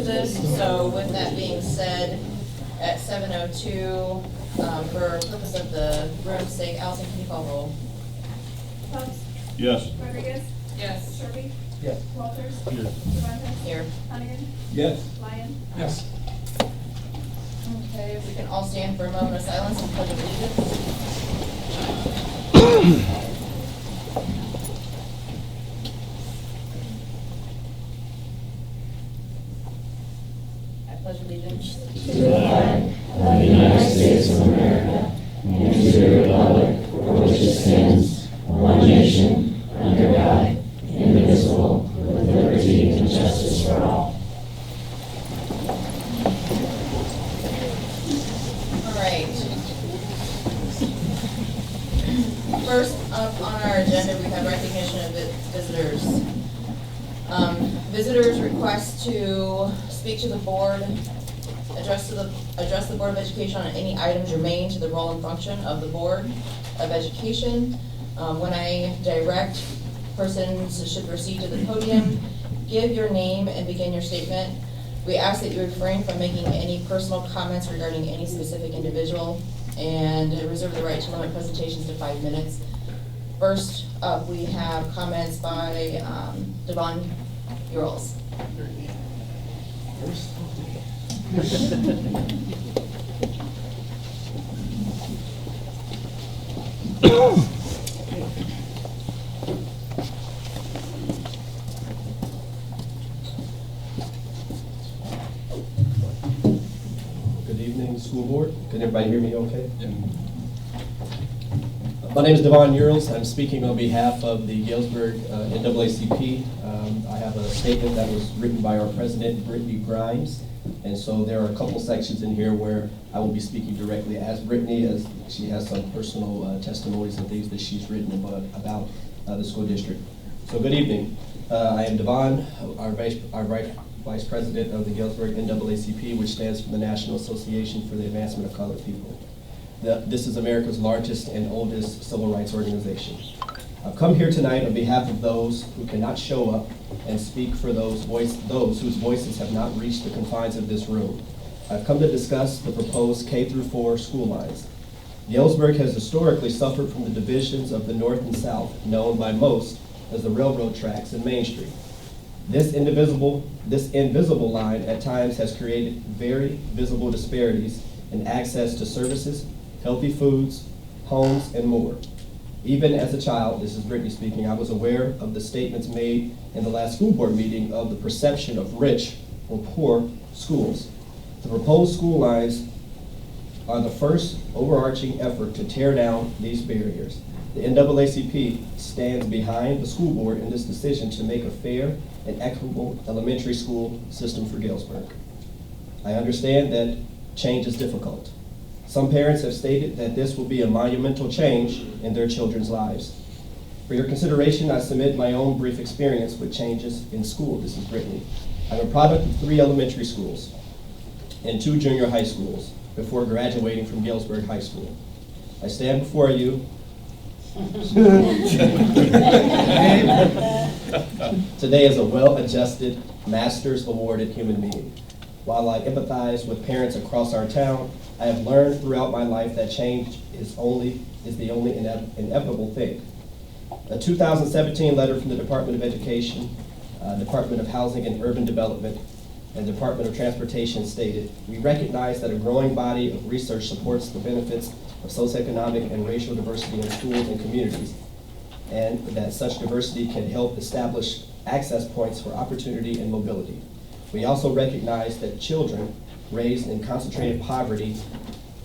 to this, so with that being said, at 7:02, for purpose of the room's sake, Allison, can you call roll? Tubbs? Yes. Rodriguez? Yes. Shelby? Yes. Walters? Here. Cervantes? Here. Hannigan? Yes. Lyon? Yes. Okay, if we can all stand for a moment of silence and pledge allegiance. I pledge allegiance to the flag of the United States of America and to the republic for which it stands, one nation, under God, indivisible, with liberty and justice for all. All right. First up on our agenda, we have recognition of visitors. Visitors request to speak to the board, address the Board of Education on any items germane to the role and function of the Board of Education. When I direct, persons should proceed to the podium, give your name and begin your statement. We ask that you refrain from making any personal comments regarding any specific individual and reserve the right to limit presentations to 5 minutes. First up, we have comments by Devon Urals. Good evening, school board. Can everybody hear me okay? Yeah. My name is Devon Urals. I'm speaking on behalf of the Galesburg NAACP. I have a statement that was written by our president, Brittany Grimes. And so there are a couple sections in here where I will be speaking directly as Brittany, as she has some personal testimonies and things that she's written about the school district. So good evening. I am Devon, our vice president of the Galesburg NAACP, which stands for the National Association for the Advancement of Colored People. This is America's largest and oldest civil rights organization. I've come here tonight on behalf of those who cannot show up and speak for those whose voices have not reached the confines of this room. I've come to discuss the proposed K-4 school lines. Galesburg has historically suffered from the divisions of the North and South, known by most as the railroad tracks and Main Street. This invisible line at times has created very visible disparities in access to services, healthy foods, homes, and more. Even as a child, this is Brittany speaking, I was aware of the statements made in the last school board meeting of the perception of rich or poor schools. The proposed school lines are the first overarching effort to tear down these barriers. The NAACP stands behind the school board in this decision to make a fair and equitable elementary school system for Galesburg. I understand that change is difficult. Some parents have stated that this will be a monumental change in their children's lives. For your consideration, I submit my own brief experience with changes in school. This is Brittany. I'm a product of 3 elementary schools and 2 junior high schools before graduating from Galesburg High School. I stand before you today as a well-adjusted, master's awarded human being. While I empathize with parents across our town, I have learned throughout my life that change is the only inevitable thing. A 2017 letter from the Department of Education, Department of Housing and Urban Development, and Department of Transportation stated, "We recognize that a growing body of research supports the benefits of socioeconomic and racial diversity in schools and communities, and that such diversity can help establish access points for opportunity and mobility. We also recognize that children raised in concentrated poverty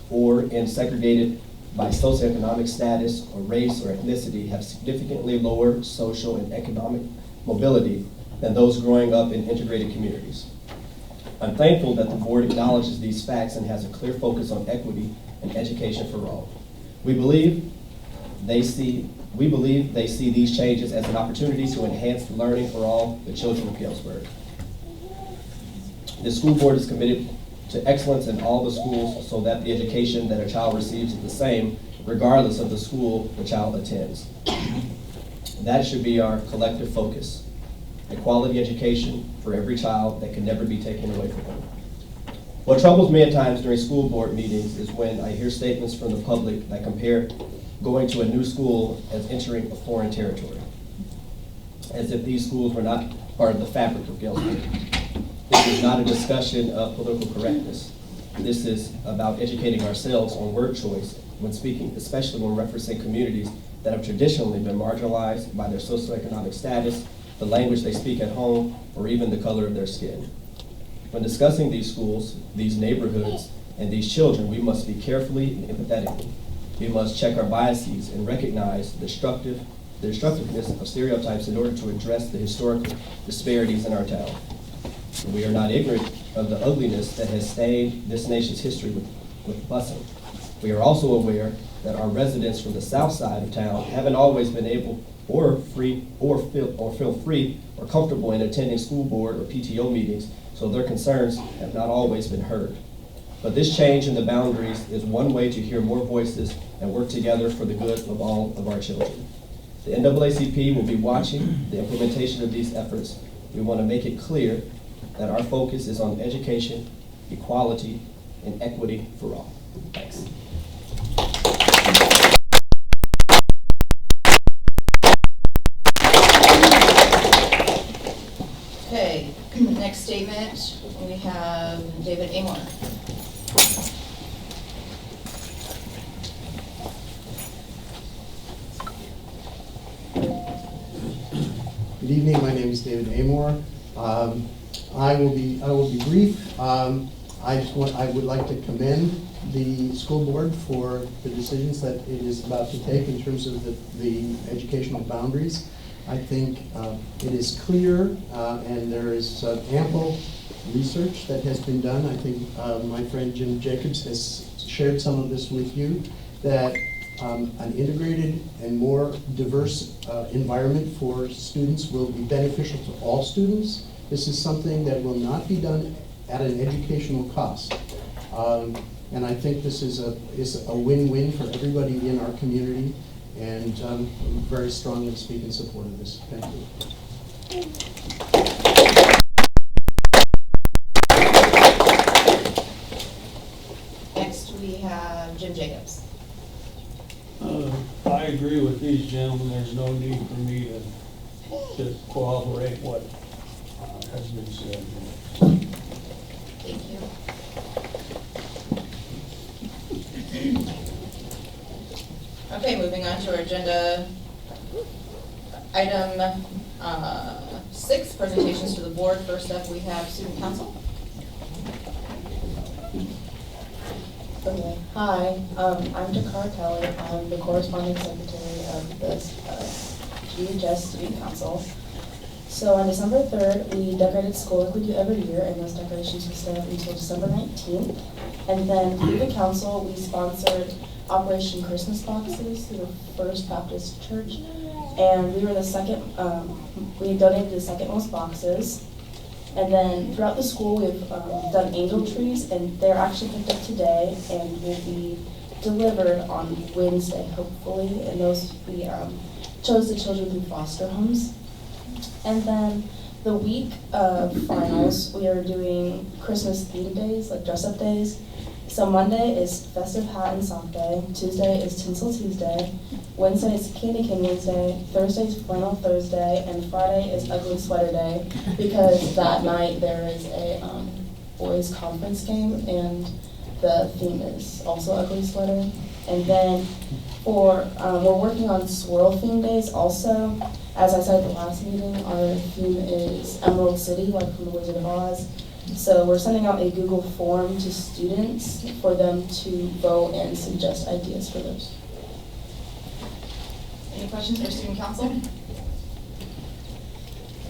or in segregated by socioeconomic status or race or ethnicity have significantly lower social and economic mobility than those growing up in integrated communities. I'm thankful that the board acknowledges these facts and has a clear focus on equity and education for all. We believe they see these changes as an opportunity to enhance learning for all the children of Galesburg. The school board is committed to excellence in all the schools so that the education that a child receives is the same regardless of the school the child attends. That should be our collective focus. a quality education for every child that can never be taken away from them. What troubles me at times during school board meetings is when I hear statements from the public that compare going to a new school as entering a foreign territory, as if these schools were not part of the fabric of Galesburg. This is not a discussion of political correctness. This is about educating ourselves on word choice when speaking, especially when referencing communities that have traditionally been marginalized by their socioeconomic status, the language they speak at home, or even the color of their skin. When discussing these schools, these neighborhoods, and these children, we must speak carefully and empathetically. We must check our biases and recognize the destructiveness of stereotypes in order to address the historical disparities in our town. We are not ignorant of the ugliness that has stained this nation's history with busing. We are also aware that our residents from the south side of town haven't always been able or feel free or comfortable in attending school board or PTO meetings, so their concerns have not always been heard. But this change in the boundaries is one way to hear more voices and work together for the good of all of our children. The NAACP will be watching the implementation of these efforts. We want to make it clear that our focus is on education, equality, and equity for all. Thanks. Okay, next statement, we have David Amor. Good evening. My name is David Amor. I will be brief. I would like to commend the school board for the decisions that it is about to take in terms of the educational boundaries. I think it is clear and there is ample research that has been done. I think my friend Jim Jacobs has shared some of this with you, that an integrated and more diverse environment for students will be beneficial to all students. This is something that will not be done at an educational cost. And I think this is a win-win for everybody in our community, and very strongly speak in support of this. Thank you. Next, we have Jim Jacobs. I agree with these gentlemen. There's no need for me to corroborate what has been said. Thank you. Okay, moving on to our agenda. Item 6, presentations to the board. First up, we have student council. Okay. Hi, I'm Dakar Kelly. I'm the corresponding secretary of the GHS Student Council. So on December 3rd, we decorated school like we do every year, and those decorations will stay up until December 19th. And then through the council, we sponsored Operation Christmas Boxes through the First Baptist Church. And we were the second, we donated the second most boxes. And then throughout the school, we've done angel trees, and they're actually picked up today and will be delivered on Wednesday, hopefully. And those, we chose the children through foster homes. And then the week of finals, we are doing Christmas theme days, like dress-up days. So Monday is Festive Hat and Sock Day, Tuesday is Tinsel Tuesday, Wednesday is Candy Cane Wednesday, Thursday is Flannel Thursday, and Friday is Ugly Sweater Day, because that night there is a boys conference game, and the theme is also Ugly Sweater. And then we're working on swirl theme days also. As I said at the last meeting, our theme is Emerald City, like from the Wizard of Oz. So we're sending out a Google form to students for them to vote and suggest ideas for those. Any questions for student council?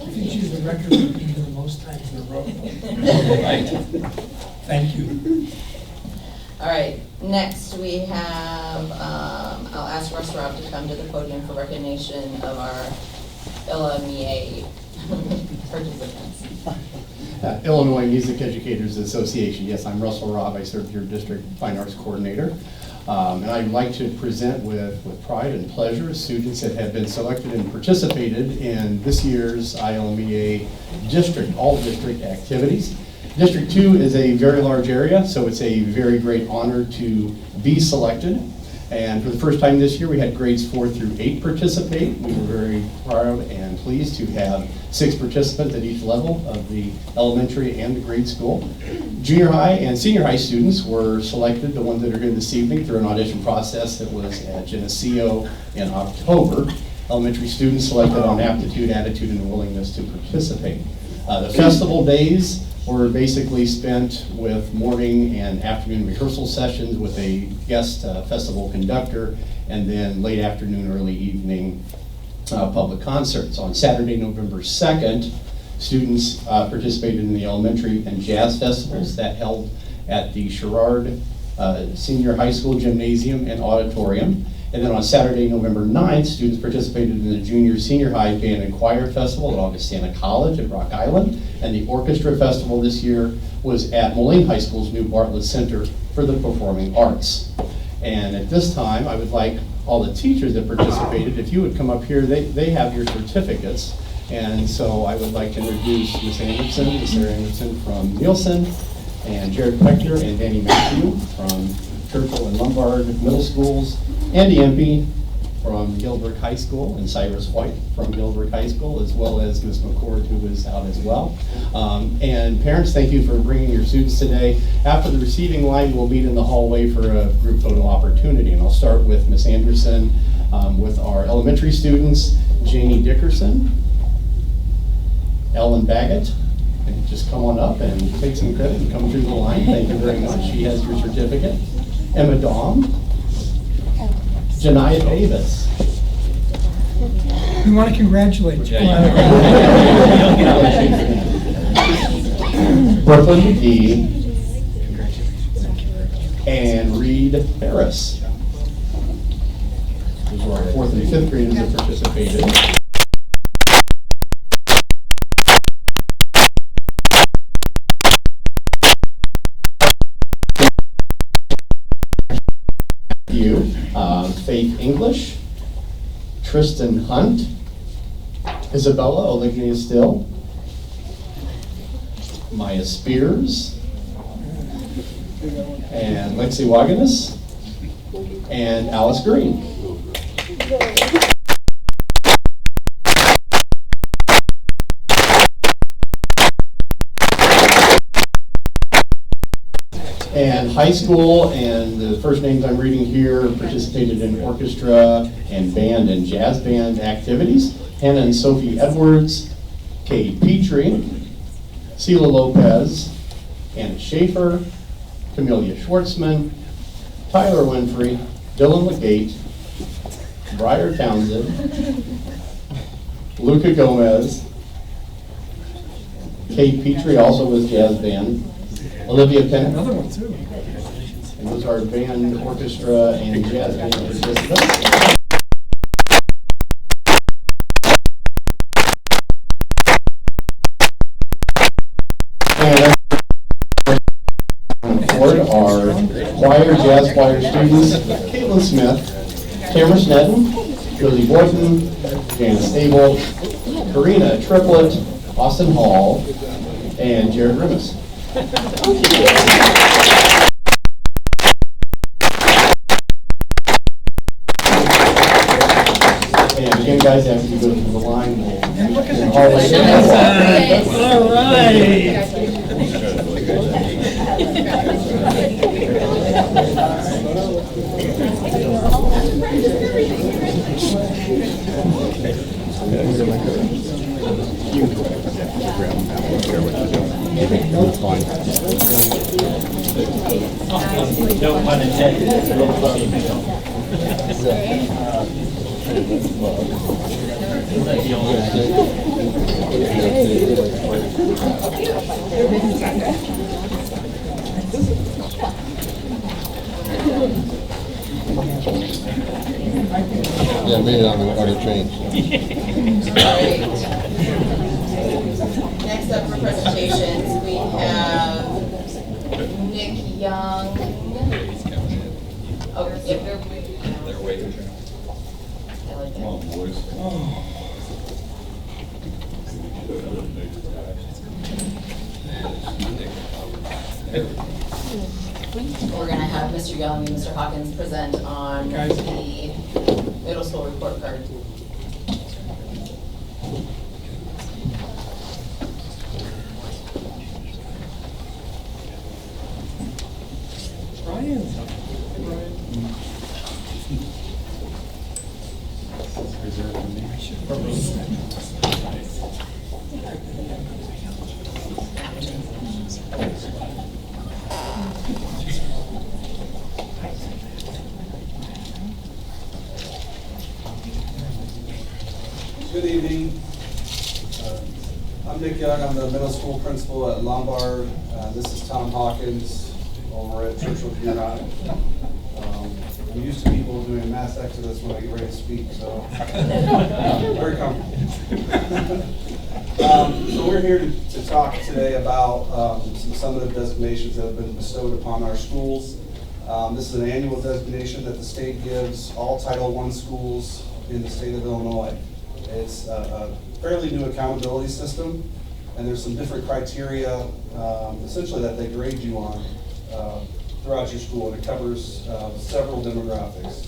I think she's the record for being here the most times in a row. Thank you. All right, next we have, I'll ask Russ Rob to come to the podium for recognition of our LMEA participants. Illinois Music Educators Association. Yes, I'm Russell Robb. I serve your district fine arts coordinator. And I'd like to present with pride and pleasure students that have been selected and participated in this year's ILMEA all-district activities. District 2 is a very large area, so it's a very great honor to be selected. And for the first time this year, we had grades 4 through 8 participate. We were very proud and pleased to have 6 participants at each level of the elementary and the grade school. Junior high and senior high students were selected, the ones that are here this evening, through an audition process that was at Geneseo in October. Elementary students selected on aptitude, attitude, and willingness to participate. The festival days were basically spent with morning and afternoon rehearsal sessions with a guest festival conductor, and then late afternoon, early evening public concerts. On Saturday, November 2nd, students participated in the elementary and jazz festivals that held at the Sherrard Senior High School Gymnasium and Auditorium. And then on Saturday, November 9th, students participated in the Junior Senior High Band and Choir Festival at Augustana College at Rock Island. And the Orchestra Festival this year was at Moline High School's new Bartlett Center for the Performing Arts. And at this time, I would like all the teachers that participated, if you would come up here, they have your certificates. And so I would like to introduce Ms. Anderson, Ms. Sarah Anderson from Nielsen, and Jared Peckner and Danny Matthew from Churchill and Lombard Middle Schools, Andy Empey from Gilbert High School, and Cyrus White from Gilbert High School, as well as Ms. McCord, who is out as well. And parents, thank you for bringing your students today. After the receiving line, we'll meet in the hallway for a group photo opportunity. And I'll start with Ms. Anderson with our elementary students, Janie Dickerson, Ellen Baggett, and just come on up and take some credit and come through the line. Thank you very much. She has your certificate. Emma Daum, Janiyah Davis. We want to congratulate you. Brooklyn McGee, and Reed Harris. Those were our 4th and 5th graders that participated. Faith English, Tristan Hunt, Isabella Olivia Still, Maya Spears, and Lexi Waganis, and Alice Green. And high school, and the first names I'm reading here, participated in orchestra and band and jazz band activities. Hannah and Sophie Edwards, Kate Petrie, Sela Lopez, Anna Schaefer, Camelia Schwartzman, Tyler Winfrey, Dylan Legate, Briar Townsend, Luca Gomez, Kate Petrie, also with jazz band, Olivia Pennant. Another one too. And those are band, orchestra, and jazz band participants. And on the board are choir, jazz choir students, Caitlin Smith, Cameron Snedden, Josie Boyton, Janice Abel, Karina Triplett, Austin Hall, and Jared Rimas. And again, guys, after you go through the line, we'll All right. No pun Yeah, maybe I'm already changed. Alright. Next up for presentations, we have Nick Young. Oh, Yep. They're waiting. I like Come on, it. boys. We're gonna have Mr. Young and Mr. Hawkins present on Guys. the middle school report card. Good evening. I'm Nick Young. I'm the middle school principal at Lombard. This is Tom Hawkins over at Churchill Junior High. I'm used to people doing mass exodus when I get ready to speak, so very comfortable. So we're here to talk today about some of the designations that have been bestowed upon our schools. This is an annual designation that the state gives all Title I schools in the state of Illinois. It's a fairly new accountability system, and there's some different criteria, essentially, that they grade you on throughout your school, and it covers several demographics.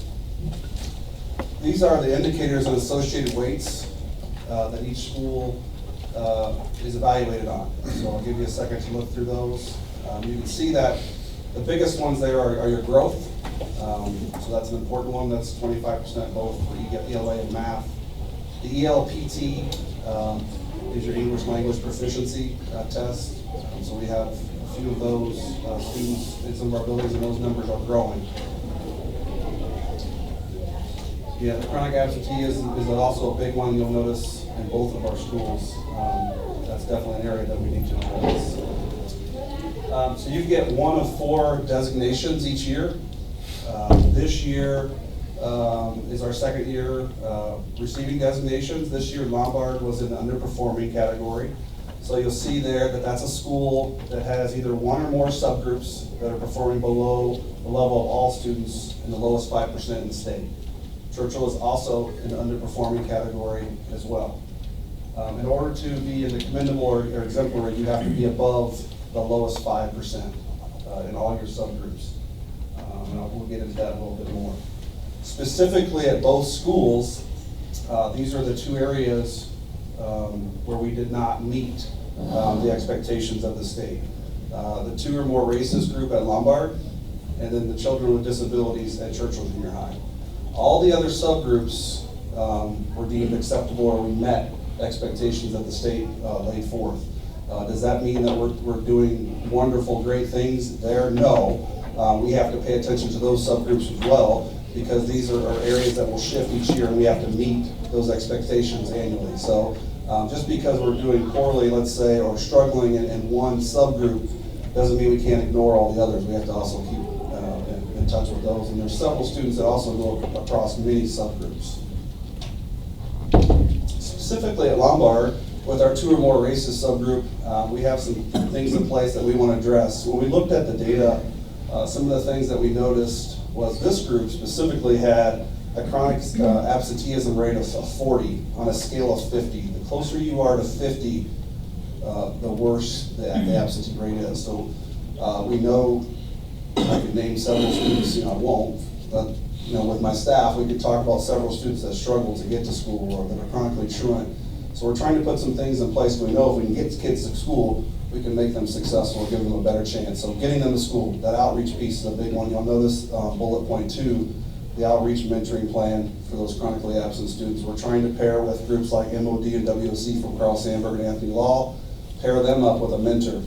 These are the indicators and associated weights that each school is evaluated on. So I'll give you a second to look through those. You can see that the biggest ones there are your growth. So that's an important one. That's 25% both for ELA and math. The ELPT is your English language proficiency test. So we have a few of those students in some of our buildings, and those numbers are growing. Yeah, the chronic absenteeism is also a big one you'll notice in both of our schools. That's definitely an area that we need to address. So you get one of 4 designations each year. This year is our second year receiving designations. This year Lombard was in the underperforming category. So you'll see there that that's a school that has either one or more subgroups that are performing below the level of all students in the lowest 5% in the state. Churchill is also in the underperforming category as well. In order to be in the commendable or exemplary, you have to be above the lowest 5% in all your subgroups. And we'll get into that a little bit more. Specifically at both schools, these are the 2 areas where we did not meet the expectations of the state. The 2 or more racist group at Lombard, and then the children with disabilities at Churchill Junior High. All the other subgroups were deemed acceptable, or we met expectations that the state laid forth. Does that mean that we're doing wonderful, great things there? No. We have to pay attention to those subgroups as well, because these are areas that will shift each year, and we have to meet those expectations annually. So just because we're doing poorly, let's say, or struggling in one subgroup, doesn't mean we can't ignore all the others. We have to also keep in touch with those. And there's several students that also go across many subgroups. Specifically at Lombard, with our 2 or more racist subgroup, we have some things in place that we want to address. When we looked at the data, some of the things that we noticed was this group specifically had a chronic absenteeism rate of 40 on a scale of 50. The closer you are to 50, the worse the absentee rate is. So we know, I could name several students, I won't, but with my staff, we could talk about several students that struggle to get to school or that are chronically truant. So we're trying to put some things in place. We know if we can get kids to school, we can make them successful, give them a better chance. So getting them to school, that outreach piece is a big one. You'll notice bullet point 2, the outreach mentoring plan for those chronically absent students. We're trying to pair with groups like MOD and WOC from Carl Sandburg and Anthony Law, pair them up with a mentor,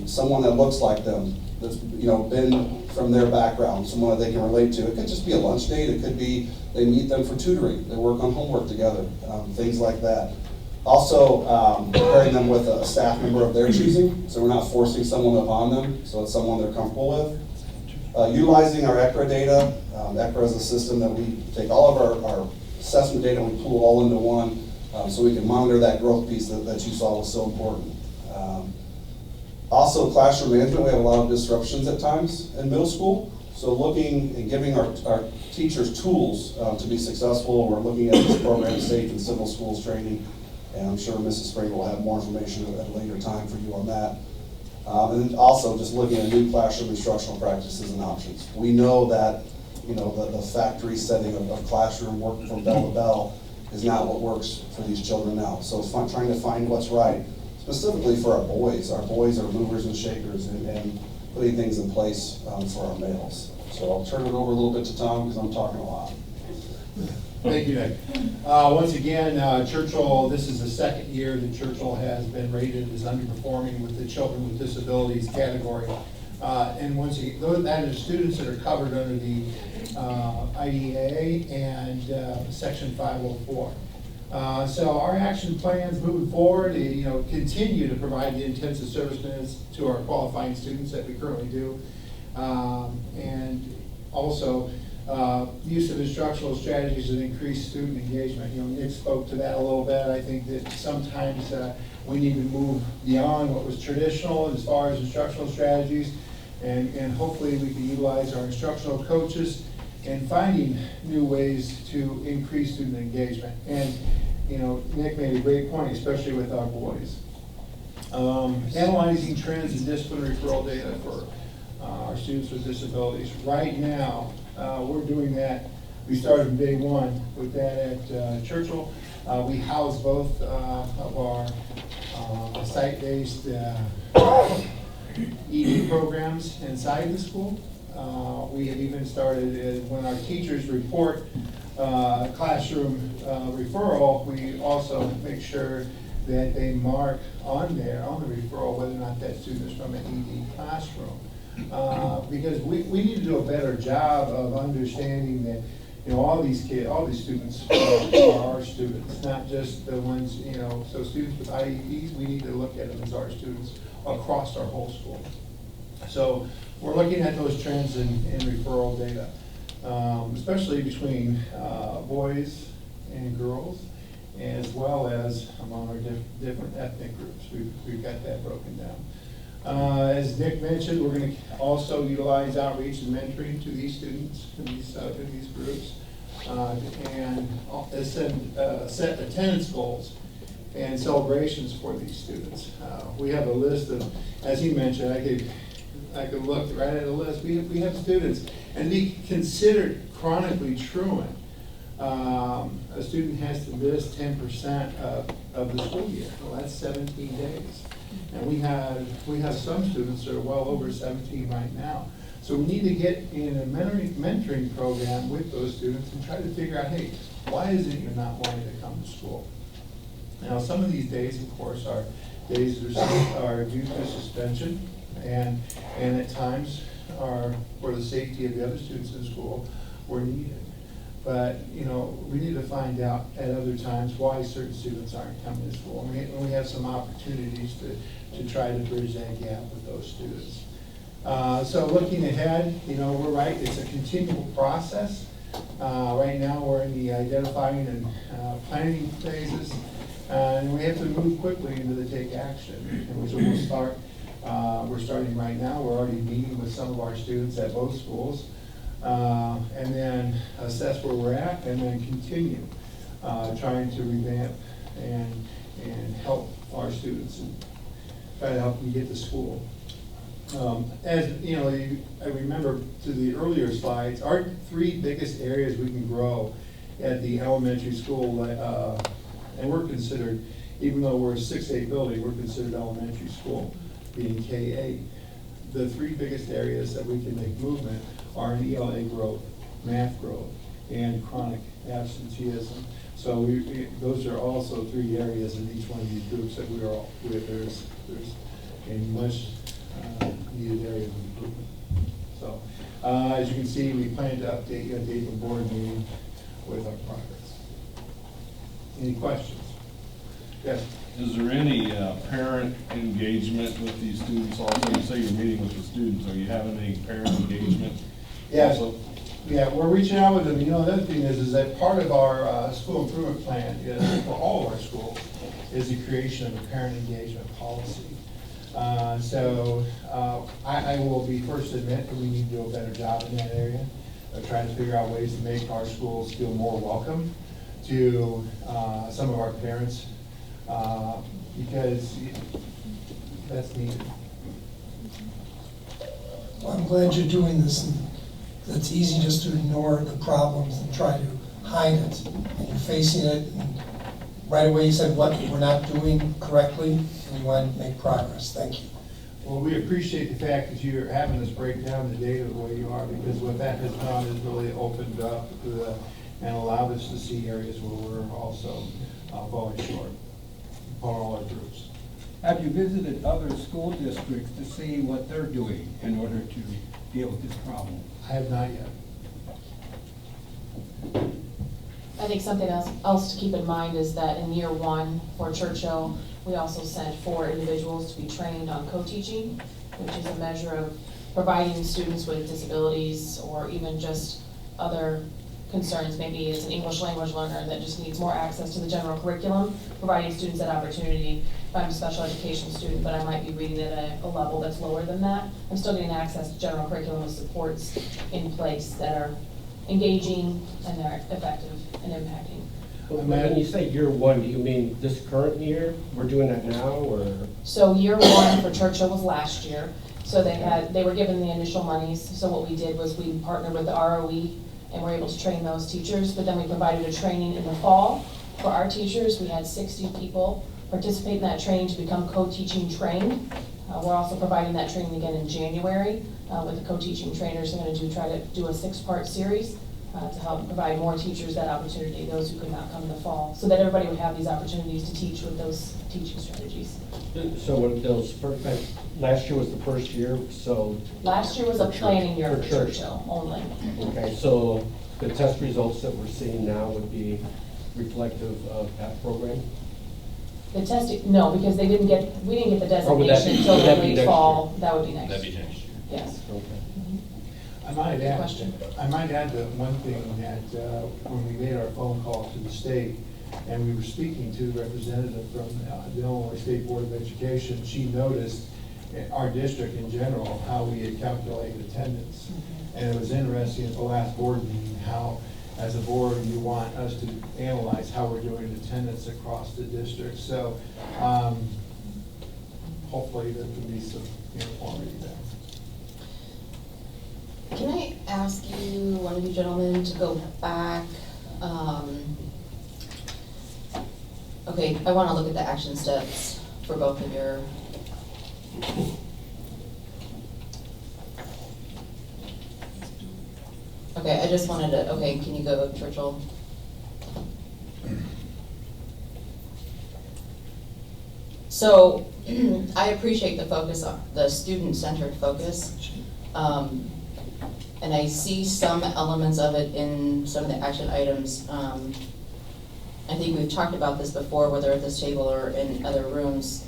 someone that looks like them, that's been from their background, someone that they can relate to. It could just be a lunch date. It could be they meet them for tutoring. They work on homework together, things like that. Also, pairing them with a staff member of their choosing, so we're not forcing someone upon them, so it's someone they're comfortable with. Utilizing our ECRA data. ECRA is a system that we take all of our assessment data and we pull it all into one, so we can monitor that growth piece that you saw was so important. Also, classroom management. We have a lot of disruptions at times in middle school. So looking and giving our teachers tools to be successful, we're looking at this program, Safe and Civil Schools Training, and I'm sure Mrs. Sprague will have more information at a later time for you on that. And then also just looking at new classroom instructional practices and options. We know that, you know, the factory setting of classroom working from bell to bell is not what works for these children now. So it's trying to find what's right, specifically for our boys. Our boys are movers and shakers and putting things in place for our males. So I'll turn it over a little bit to Tom because I'm talking a lot. Thank you, Nick. Once again, Churchill, this is the second year that Churchill has been rated as underperforming with the children with disabilities category. And once again, that is students that are covered under the IDEA and Section 504. So our action plans moving forward, you know, continue to provide the intensive service minutes to our qualifying students that we currently do. And also, use of instructional strategies that increase student engagement. You know, Nick spoke to that a little bit. I think that sometimes we need to move beyond what was traditional as far as instructional strategies, and hopefully we can utilize our instructional coaches in finding new ways to increase student engagement. And, you know, Nick made a great point, especially with our boys. Analyzing trends in discipline referral data for our students with disabilities. Right now, we're doing that. We started from day one with that at Churchill. We house both of our site-based ED programs inside the school. We have even started, when our teachers report classroom referral, we also make sure that they mark on there, on the referral, whether or not that student is from an ED classroom. Because we need to do a better job of understanding that, you know, all these kids, all these students are our students, not just the ones, you know, so students with IEPs, we need to look at them as our students across our whole school. So we're looking at those trends in referral data, especially between boys and girls, as well as among our different ethnic groups. We've got that broken down. As Nick mentioned, we're going to also utilize outreach and mentoring to these students, to these groups, and set attendance goals and celebrations for these students. We have a list of, as he mentioned, I could look right at a list. We have students, and be considered chronically truant. A student has to miss 10% of the school year. Well, that's 17 days. And we have some students that are well over 17 right now. So we need to get in a mentoring program with those students and try to figure out, hey, why is it you're not wanting to come to school? Now, some of these days, of course, are days that are due to suspension, and at times are for the safety of the other students in school were needed. But, you know, we need to find out at other times why certain students aren't coming to school. And we have some opportunities to try to bridge that gap with those students. So looking ahead, you know, we're right, it's a continual process. Right now we're in the identifying and planning phases, and we have to move quickly into the take action. And so we'll start, we're starting right now, we're already meeting with some of our students at both schools. And then assess where we're at, and then continue trying to revamp and help our students and try to help them get to school. As you know, I remember to the earlier slides, our three biggest areas we can grow at the elementary school, and we're considered, even though we're a 6A building, we're considered elementary school, being K-8. The three biggest areas that we can make movement are in ELA growth, math growth, and chronic absenteeism. So those are also three areas in each one of these groups that there's a much needed area of improvement. So as you can see, we plan to update you at the April board meeting with our progress. Any questions? Yes. Is there any parent engagement with these students also? You say you're meeting with the students. Are you having any parent engagement? Yes. Also? Yeah, we're reaching out with them. You know, the other thing is that part of our school improvement plan is, for all of our schools, is the creation of a parent engagement policy. I will be first to admit that we need to do a better job in that area of trying to figure out ways to make our schools feel more welcome to some of our parents, because that's needed. Well, I'm glad you're doing this, and it's easy just to ignore the problems and try to hide it. And you're facing it, and right away you said what we're not doing correctly, and you want to make progress. Thank you. Well, we appreciate the fact that you're having us break down the data the way you are, because what that has done is really opened up and allowed us to see areas where we're also falling short on all our groups. Have you visited other school districts to see what they're doing in order to deal with this problem? I have not yet. I think something else to keep in mind is that in year one for Churchill, we also sent 4 individuals to be trained on co-teaching, which is a measure of providing students with disabilities or even just other concerns. Maybe it's an English language learner that just needs more access to the general curriculum, providing students that opportunity. If I'm a special education student, but I might be reading at a level that's lower than that, I'm still getting access to general curriculum with supports in place that are engaging and they're effective and impacting. When you say year one, do you mean this current year? We're doing that now, or? So year one for Churchill was last year. So they were given the initial monies. So what we did was we partnered with the ROE and were able to train those teachers, but then we provided a training in the fall for our teachers. We had 60 people participate in that training to become co-teaching trained. We're also providing that training again in January with the co-teaching trainers. They're going to try to do a 6-part series to help provide more teachers that opportunity, those who could not come in the fall, so that everybody would have these opportunities to teach with those teaching strategies. So when those last year was the first year, so. Last year was a planning year for church. Churchill only. Okay, so the test results that we're seeing now would be reflective of that program? The testing, no, because we didn't get the would that designation be- until would the that be late next fall. year? That would be next. That'd be next year. Yes. Okay. I might Good add, question. I might add that one thing that when we made our phone call to the state and we were speaking to a representative from the Illinois State Board of Education, she noticed our district in general, how we had calculated attendance. And it was interesting at the last board meeting how, as a board, you want us to analyze how we're doing attendance across the district. So hopefully there can be some uniformity there. Can I ask you, one of you gentlemen, to go back? Okay, I want to look at the action steps for both of your. Okay, I just wanted to, okay, can you go, Churchill? So, I appreciate the focus on the student-centered focus. And I see some elements of it in some of the action items. I think we've talked about this before, whether at this table or in other rooms.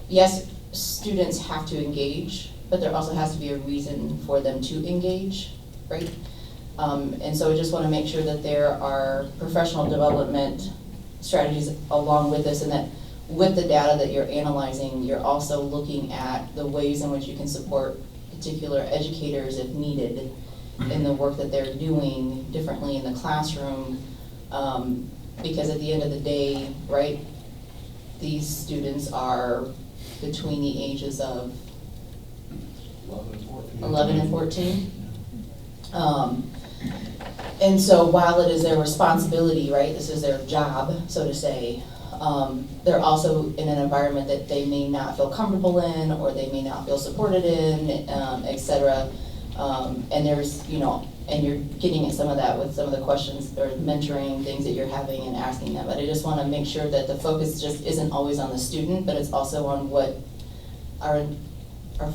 Yes, students have to engage, but there also has to be a reason for them to engage, right? And so I just want to make sure that there are professional development strategies along with this, and that with the data that you're analyzing, you're also looking at the ways in which you can support particular educators if needed in the work that they're doing differently in the classroom. Because at the end of the day, right, these students are between the ages of 11 and 14. And so while it is their responsibility, right, this is their job, so to say, they're also in an environment that they may not feel comfortable in, or they may not feel supported in, et cetera. And there's, and you're getting at some of that with some of the questions or mentoring things that you're having and asking them. But I just want to make sure that the focus just isn't always on the student, but it's also on what our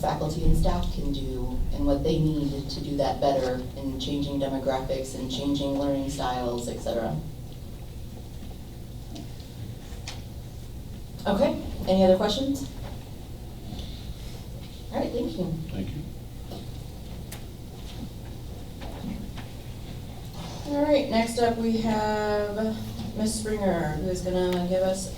faculty and staff can do and what they need to do that better in changing demographics and changing learning styles, et cetera. Okay, any other questions? All right, thank you. Thank you. All right, next up we have Ms. Springer, who is gonna give us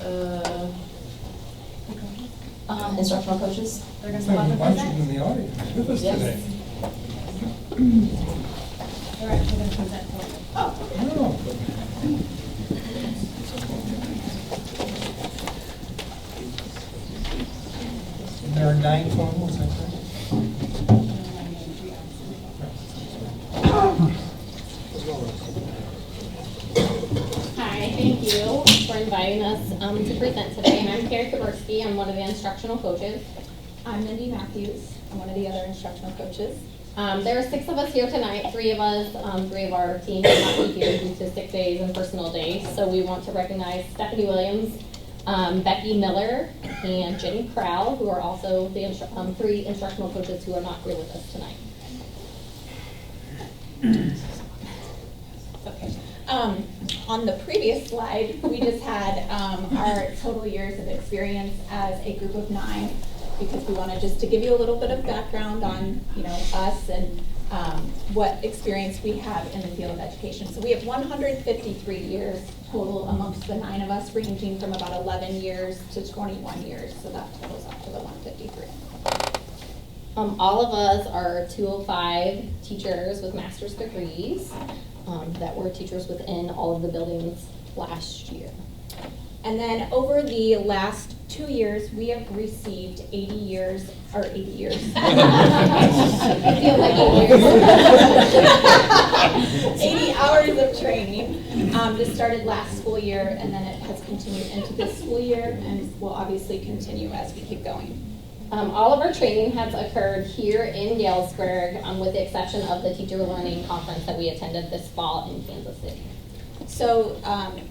instructional coaches. We have a bunch of them in the audience with us Yes. today. They're actually going to present for you. Oh. And there are 9 total, is that correct? Hi, thank you for inviting us to present today. And I'm Carrie Kaburski. I'm one of the instructional coaches. I'm Mindy Matthews. I'm one of the other instructional coaches. There are 6 of us here tonight. 3 of us, 3 of our team will not be here due to sick days and personal days. So we want to recognize Stephanie Williams, Becky Miller, and Jenny Crowell, who are also the 3 instructional coaches who are not here with us tonight. Okay. On the previous slide, we just had our total years of experience as a group of 9, because we wanted just to give you a little bit of background on, us and what experience we have in the field of education. So we have 153 years total amongst the 9 of us, ranging from about 11 years to 21 years. So that totals up to the 153. All of us are 205 teachers with master's degrees that were teachers within all of the buildings last year. And then over the last 2 years, we have received 80 years. I feel like 8 years. 80 hours of training. This started last school year, and then it has continued into this school year, and will obviously continue as we keep going. All of our training has occurred here in Galesburg, with the exception of the Teacher Learning Conference that we attended this fall in Kansas City. So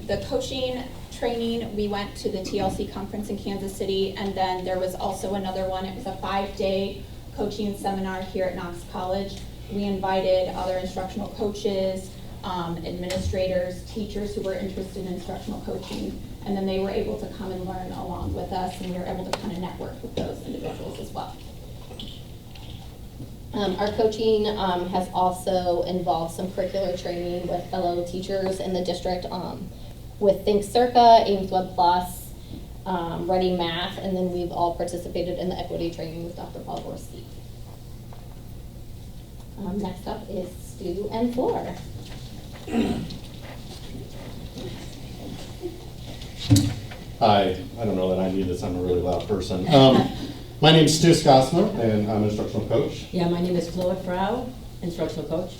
the coaching training, we went to the TLC conference in Kansas City, and then there was also another one. It was a 5-day coaching seminar here at Knox College. We invited other instructional coaches, administrators, teachers who were interested in instructional coaching, and then they were able to come and learn along with us, and we were able to kind of network with those individuals as well. Our coaching has also involved some curricular training with fellow teachers in the district with Think Circa, Ames Web Plus, Ready Math, and then we've all participated in the equity training with Dr. Paul Gorski. Next up is Stu and Floor. Hi, I don't know that I need this, I'm a really loud person. My name's Stu Skosner, and I'm an instructional coach. Yeah, my name is Floyd Frau, instructional coach.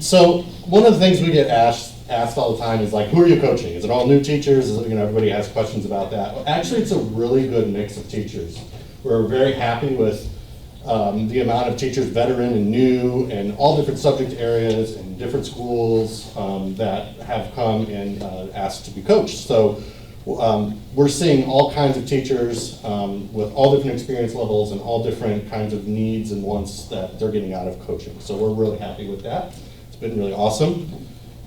So one of the things we get asked all the time is like, who are you coaching? Is it all new teachers? Is it, everybody has questions about that. Actually, it's a really good mix of teachers. We're very happy with the amount of teachers, veteran and new, and all different subject areas and different schools that have come and asked to be coached. So we're seeing all kinds of teachers with all different experience levels and all different kinds of needs and wants that they're getting out of coaching. So we're really happy with that. It's been really awesome.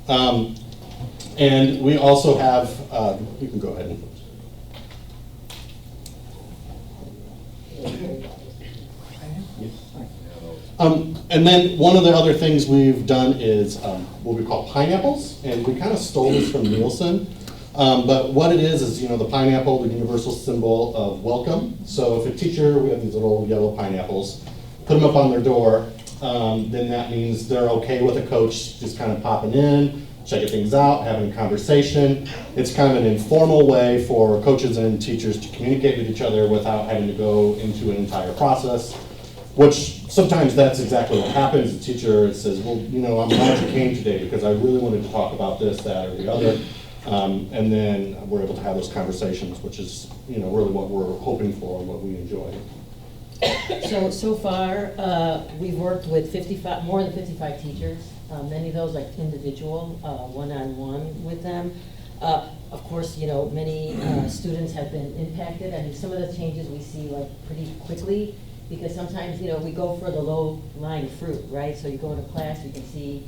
And we also have, you can go ahead and then one of the other things we've done is what we call pineapples, and we kind of stole this from Nielsen. But what it is, the pineapple, the universal symbol of welcome. So if a teacher, we have these little yellow pineapples, put them up on their door, then that means they're okay with a coach just kind of popping in, checking things out, having a conversation. It's kind of an informal way for coaches and teachers to communicate with each other without having to go into an entire process, which sometimes that's exactly what happens. The teacher says, well, I'm glad you came today because I really wanted to talk about this, that, or the other. And then we're able to have those conversations, which is, really what we're hoping for and what we enjoy. So far, we've worked with more than 55 teachers. Many of those like individual, one-on-one with them. Of course, many students have been impacted. I mean, some of the changes we see like pretty quickly because sometimes, we go for the low-lying fruit, right? So you go into class, you can see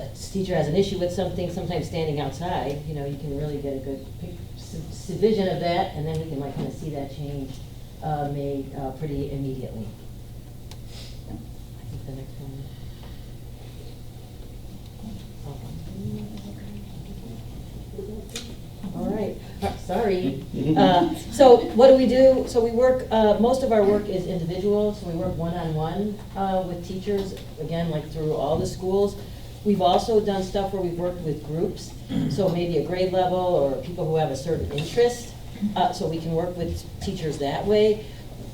a teacher has an issue with something, sometimes standing outside, you can really get a good vision of that, and then we can kind of see that change made pretty immediately. I think the next one. All right, sorry. So what do we do? So we work, most of our work is individual, so we work one-on-one with teachers, again, like through all the schools. We've also done stuff where we've worked with groups, so maybe a grade level or people who have a certain interest, so we can work with teachers that way.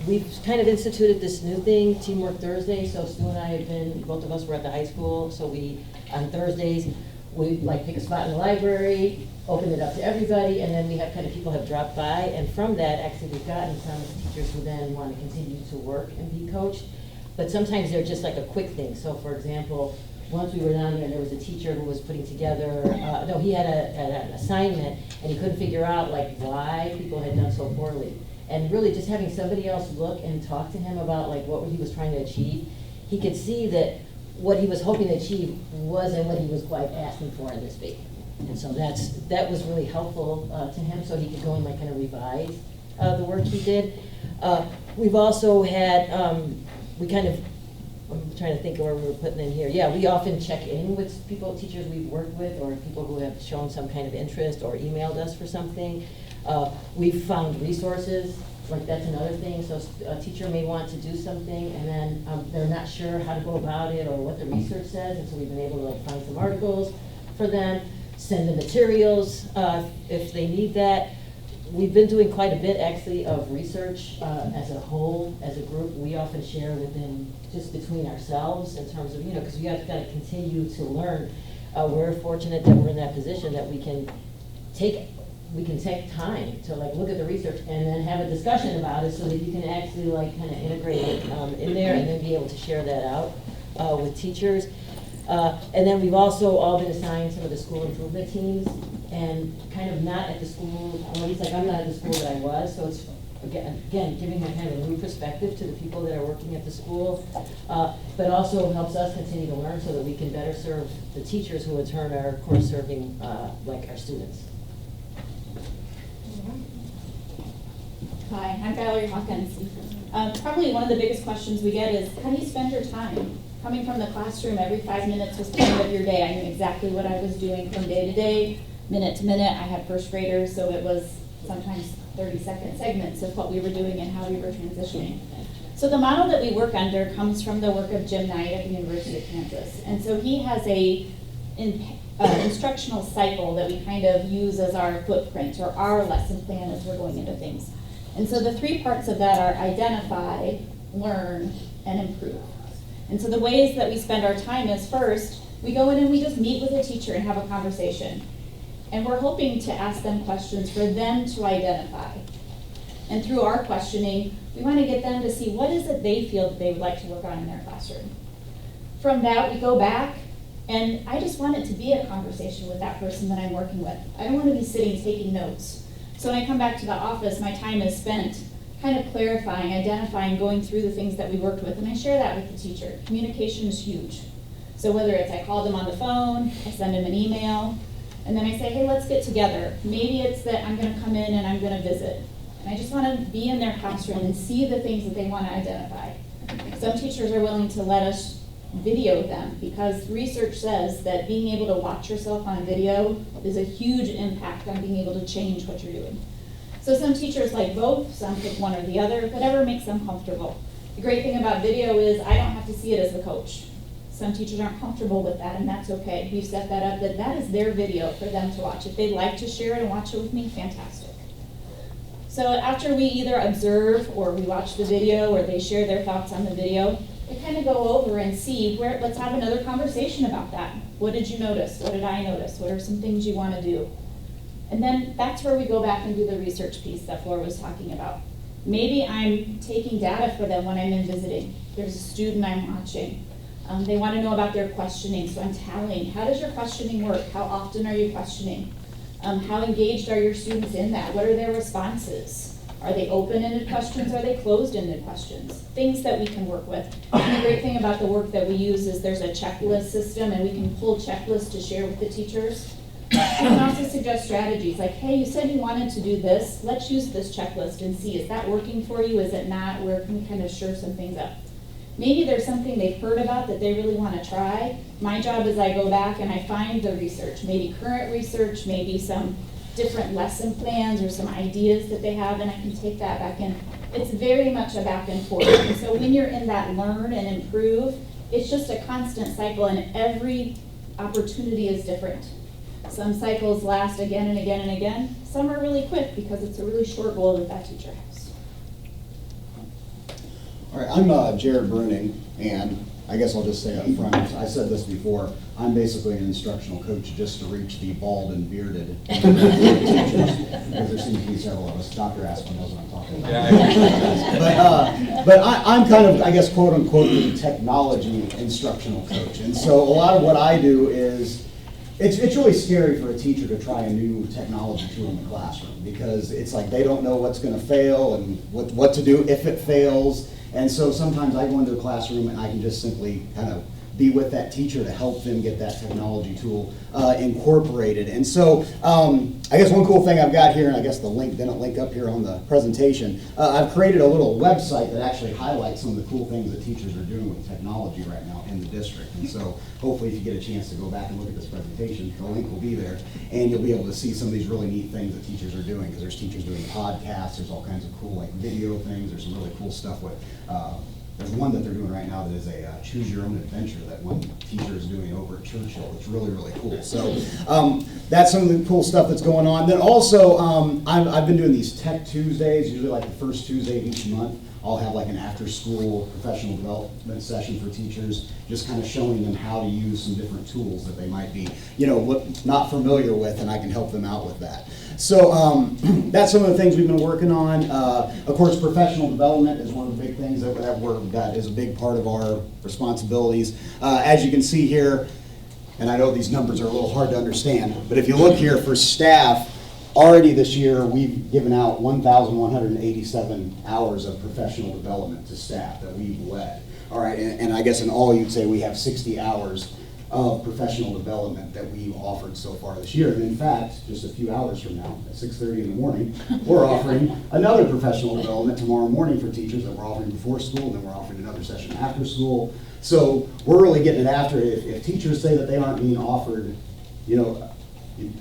We've kind of instituted this new thing, Teamwork Thursday, so Stu and I have been, both of us were at the high school, so on Thursdays, we like pick a spot in the library, open it up to everybody, and then we have kind of people have dropped by, and from that, actually, we've gotten some teachers who then want to continue to work and be coached. But sometimes they're just like a quick thing. So for example, once we were down there and there was a teacher who was putting together, no, he had an assignment and he couldn't figure out like why people had done so poorly. And really just having somebody else look and talk to him about like what he was trying to achieve, he could see that what he was hoping to achieve wasn't what he was quite asking for in this week. And so that was really helpful to him, so he could go and like kind of revise the work he did. We've also had, I'm trying to think of where we were putting in here. Yeah, we often check in with teachers we've worked with, or people who have shown some kind of interest or emailed us for something. We've found resources, like that's another thing. So a teacher may want to do something and then they're not sure how to go about it or what the research says, and so we've been able to like find some articles for them, send the materials if they need that. We've been doing quite a bit actually of research as a whole, as a group. We often share within, just between ourselves in terms of, because we have to kind of continue to learn. We're fortunate that we're in that position that we can take time to like look at the research and then have a discussion about it so that you can actually like kind of integrate it in there and then be able to share that out with teachers. And then we've also all been assigned some of the school improvement teams, and kind of not at the school, or at least like I'm not at the school that I was, so it's again giving a kind of a new perspective to the people that are working at the school, but also helps us continue to learn so that we can better serve the teachers who in turn are of course serving like our students. Hi, I'm Valerie Hawkins. Probably one of the biggest questions we get is, how do you spend your time? Coming from the classroom, every 5 minutes was part of your day. I knew exactly what I was doing from day to day, minute to minute. I had first graders, so it was sometimes 30-second segments of what we were doing and how we were transitioning. So the model that we work under comes from the work of Jim Knight at the University of Kansas. And so he has a instructional cycle that we kind of use as our footprint or our lesson plan as we're going into things. And so the 3 parts of that are identify, learn, and improve. And so the ways that we spend our time is, first, we go in and we just meet with a teacher and have a conversation. And we're hoping to ask them questions for them to identify. And through our questioning, we want to get them to see what is it they feel that they would like to work on in their classroom. From that, we go back, and I just want it to be a conversation with that person that I'm working with. I don't want to be sitting taking notes. So when I come back to the office, my time is spent kind of clarifying, identifying, going through the things that we worked with, and I share that with the teacher. Communication is huge. So whether it's I call them on the phone, I send them an email, and then I say, hey, let's get together. Maybe it's that I'm going to come in and I'm going to visit. And I just want to be in their classroom and see the things that they want to identify. Some teachers are willing to let us video them because research says that being able to watch yourself on video is a huge impact on being able to change what you're doing. So some teachers like both, some pick one or the other, whatever makes them comfortable. The great thing about video is I don't have to see it as the coach. Some teachers aren't comfortable with that, and that's okay. We've set that up that is their video for them to watch. If they'd like to share it and watch it with me, fantastic. So after we either observe or we watch the video or they share their thoughts on the video, we kind of go over and see let's have another conversation about that. What did you notice? What did I notice? What are some things you want to do? And then that's where we go back and do the research piece that Flora was talking about. Maybe I'm taking data for them when I'm in visiting. There's a student I'm watching. They want to know about their questioning, so I'm tallying. How does your questioning work? How often are you questioning? How engaged are your students in that? What are their responses? Are they open-ended questions? Are they closed-ended questions? Things that we can work with. And the great thing about the work that we use is there's a checklist system, and we can pull checklists to share with the teachers. We can also suggest strategies like, hey, you said you wanted to do this. Let's use this checklist and see, is that working for you? Is it not? Where can we kind of shore some things up? Maybe there's something they've heard about that they really want to try. My job is I go back and I find the research, maybe current research, maybe some different lesson plans or some ideas that they have, and I can take that back in. It's very much a back and forth. And so when you're in that learn and improve, it's just a constant cycle, and every opportunity is different. Some cycles last again and again and again. Some are really quick because it's a really short goal that that teacher has. All right, I'm Jared Bruning, and I guess I'll just say up front, I said this before, I'm basically an instructional coach just to reach the bald and bearded teachers, because there seems to be several of us. Dr. Aspen knows what I'm talking about. But I'm kind of, I guess, quote unquote, the technology instructional coach. And so a lot of what I do is, it's really scary for a teacher to try a new technology tool in the classroom, because it's like they don't know what's going to fail and what to do if it fails. And so sometimes I go into a classroom and I can just simply kind of be with that teacher to help them get that technology tool incorporated. And so I guess one cool thing I've got here, and I guess the link didn't link up here on the presentation, I've created a little website that actually highlights some of the cool things that teachers are doing with technology right now in the district. And so hopefully if you get a chance to go back and look at this presentation, the link will be there, and you'll be able to see some of these really neat things that teachers are doing, because there's teachers doing podcasts, there's all kinds of cool like video things, there's some really cool stuff with there's one that they're doing right now that is a choose your own adventure that one teacher is doing over at Churchill. It's really, really cool. So that's some of the cool stuff that's going on. Then also, I've been doing these Tech Tuesdays, usually like the first Tuesday of each month. I'll have like an after-school professional development session for teachers, just kind of showing them how to use some different tools that they might be, not familiar with, and I can help them out with that. So that's some of the things we've been working on. Of course, professional development is one of the big things that is a big part of our responsibilities. As you can see here, and I know these numbers are a little hard to understand, but if you look here for staff, already this year, we've given out 1,187 hours of professional development to staff that we've led. All right, and I guess in all you'd say we have 60 hours of professional development that we've offered so far this year. And in fact, just a few hours from now, at 6:30 in the morning, we're offering another professional development tomorrow morning for teachers that we're offering before school, and then we're offering another session after school. So we're really getting it after it. If teachers say that they aren't being offered,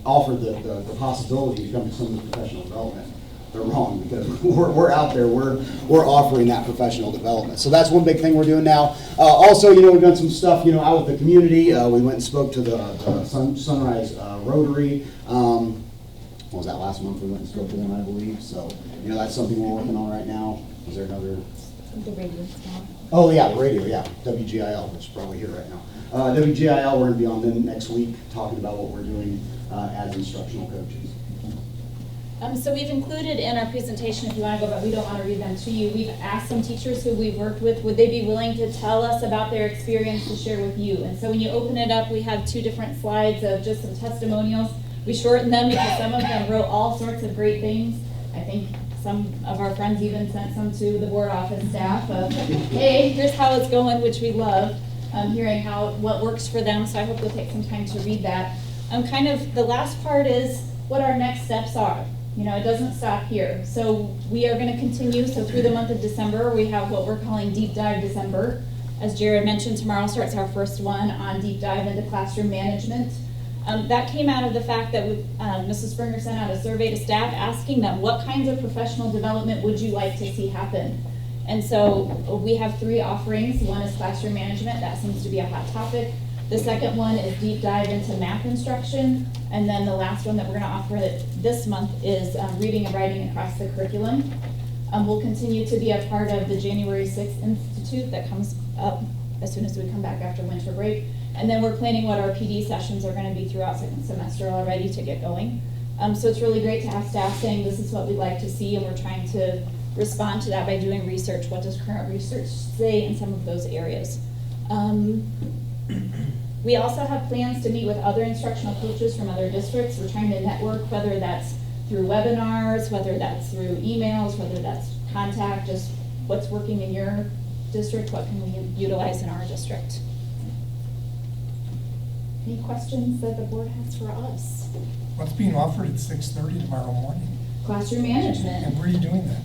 offered the possibility to come to some of the professional development, they're wrong, because we're out there, we're offering that professional development. So that's one big thing we're doing now. Also, we've done some stuff, out with the community. We went and spoke to the Sunrise Rotary. What was that, last month? We went and spoke to them, I believe. So, that's something we're working on right now. Is there another? The radio. Oh, yeah, the radio, yeah. WGIL, which is probably here right now. WGIL, we're going to be on them next week, talking about what we're doing as instructional coaches. So we've included in our presentation, if you want to go, but we don't want to read them to you, we've asked some teachers who we've worked with, would they be willing to tell us about their experience to share with you? And so when you open it up, we have 2 different slides of just some testimonials. We shortened them because some of them wrote all sorts of great things. I think some of our friends even sent some to the board office staff of, hey, here's how it's going, which we love, hearing what works for them. So I hope you'll take some time to read that. Kind of the last part is what our next steps are. It doesn't stop here. So we are going to continue. So through the month of December, we have what we're calling Deep Dive December. As Jared mentioned, tomorrow starts our first one on Deep Dive into classroom management. That came out of the fact that Mrs. Springer sent out a survey to staff asking them, what kinds of professional development would you like to see happen? And so we have 3 offerings. One is classroom management. That seems to be a hot topic. The second one is deep dive into math instruction. And then the last one that we're going to offer this month is reading and writing across the curriculum. We'll continue to be a part of the January 6th Institute that comes up as soon as we come back after winter break. And then we're planning what our PD sessions are going to be throughout second semester already to get going. So it's really great to have staff saying this is what we'd like to see, and we're trying to respond to that by doing research. What does current research say in some of those areas? We also have plans to meet with other instructional coaches from other districts. We're trying to network, whether that's through webinars, whether that's through emails, whether that's contact, just what's working in your district, what can we utilize in our district. Any questions that the board has for us? What's being offered at 6:30 tomorrow morning? Classroom management. And where are you doing that?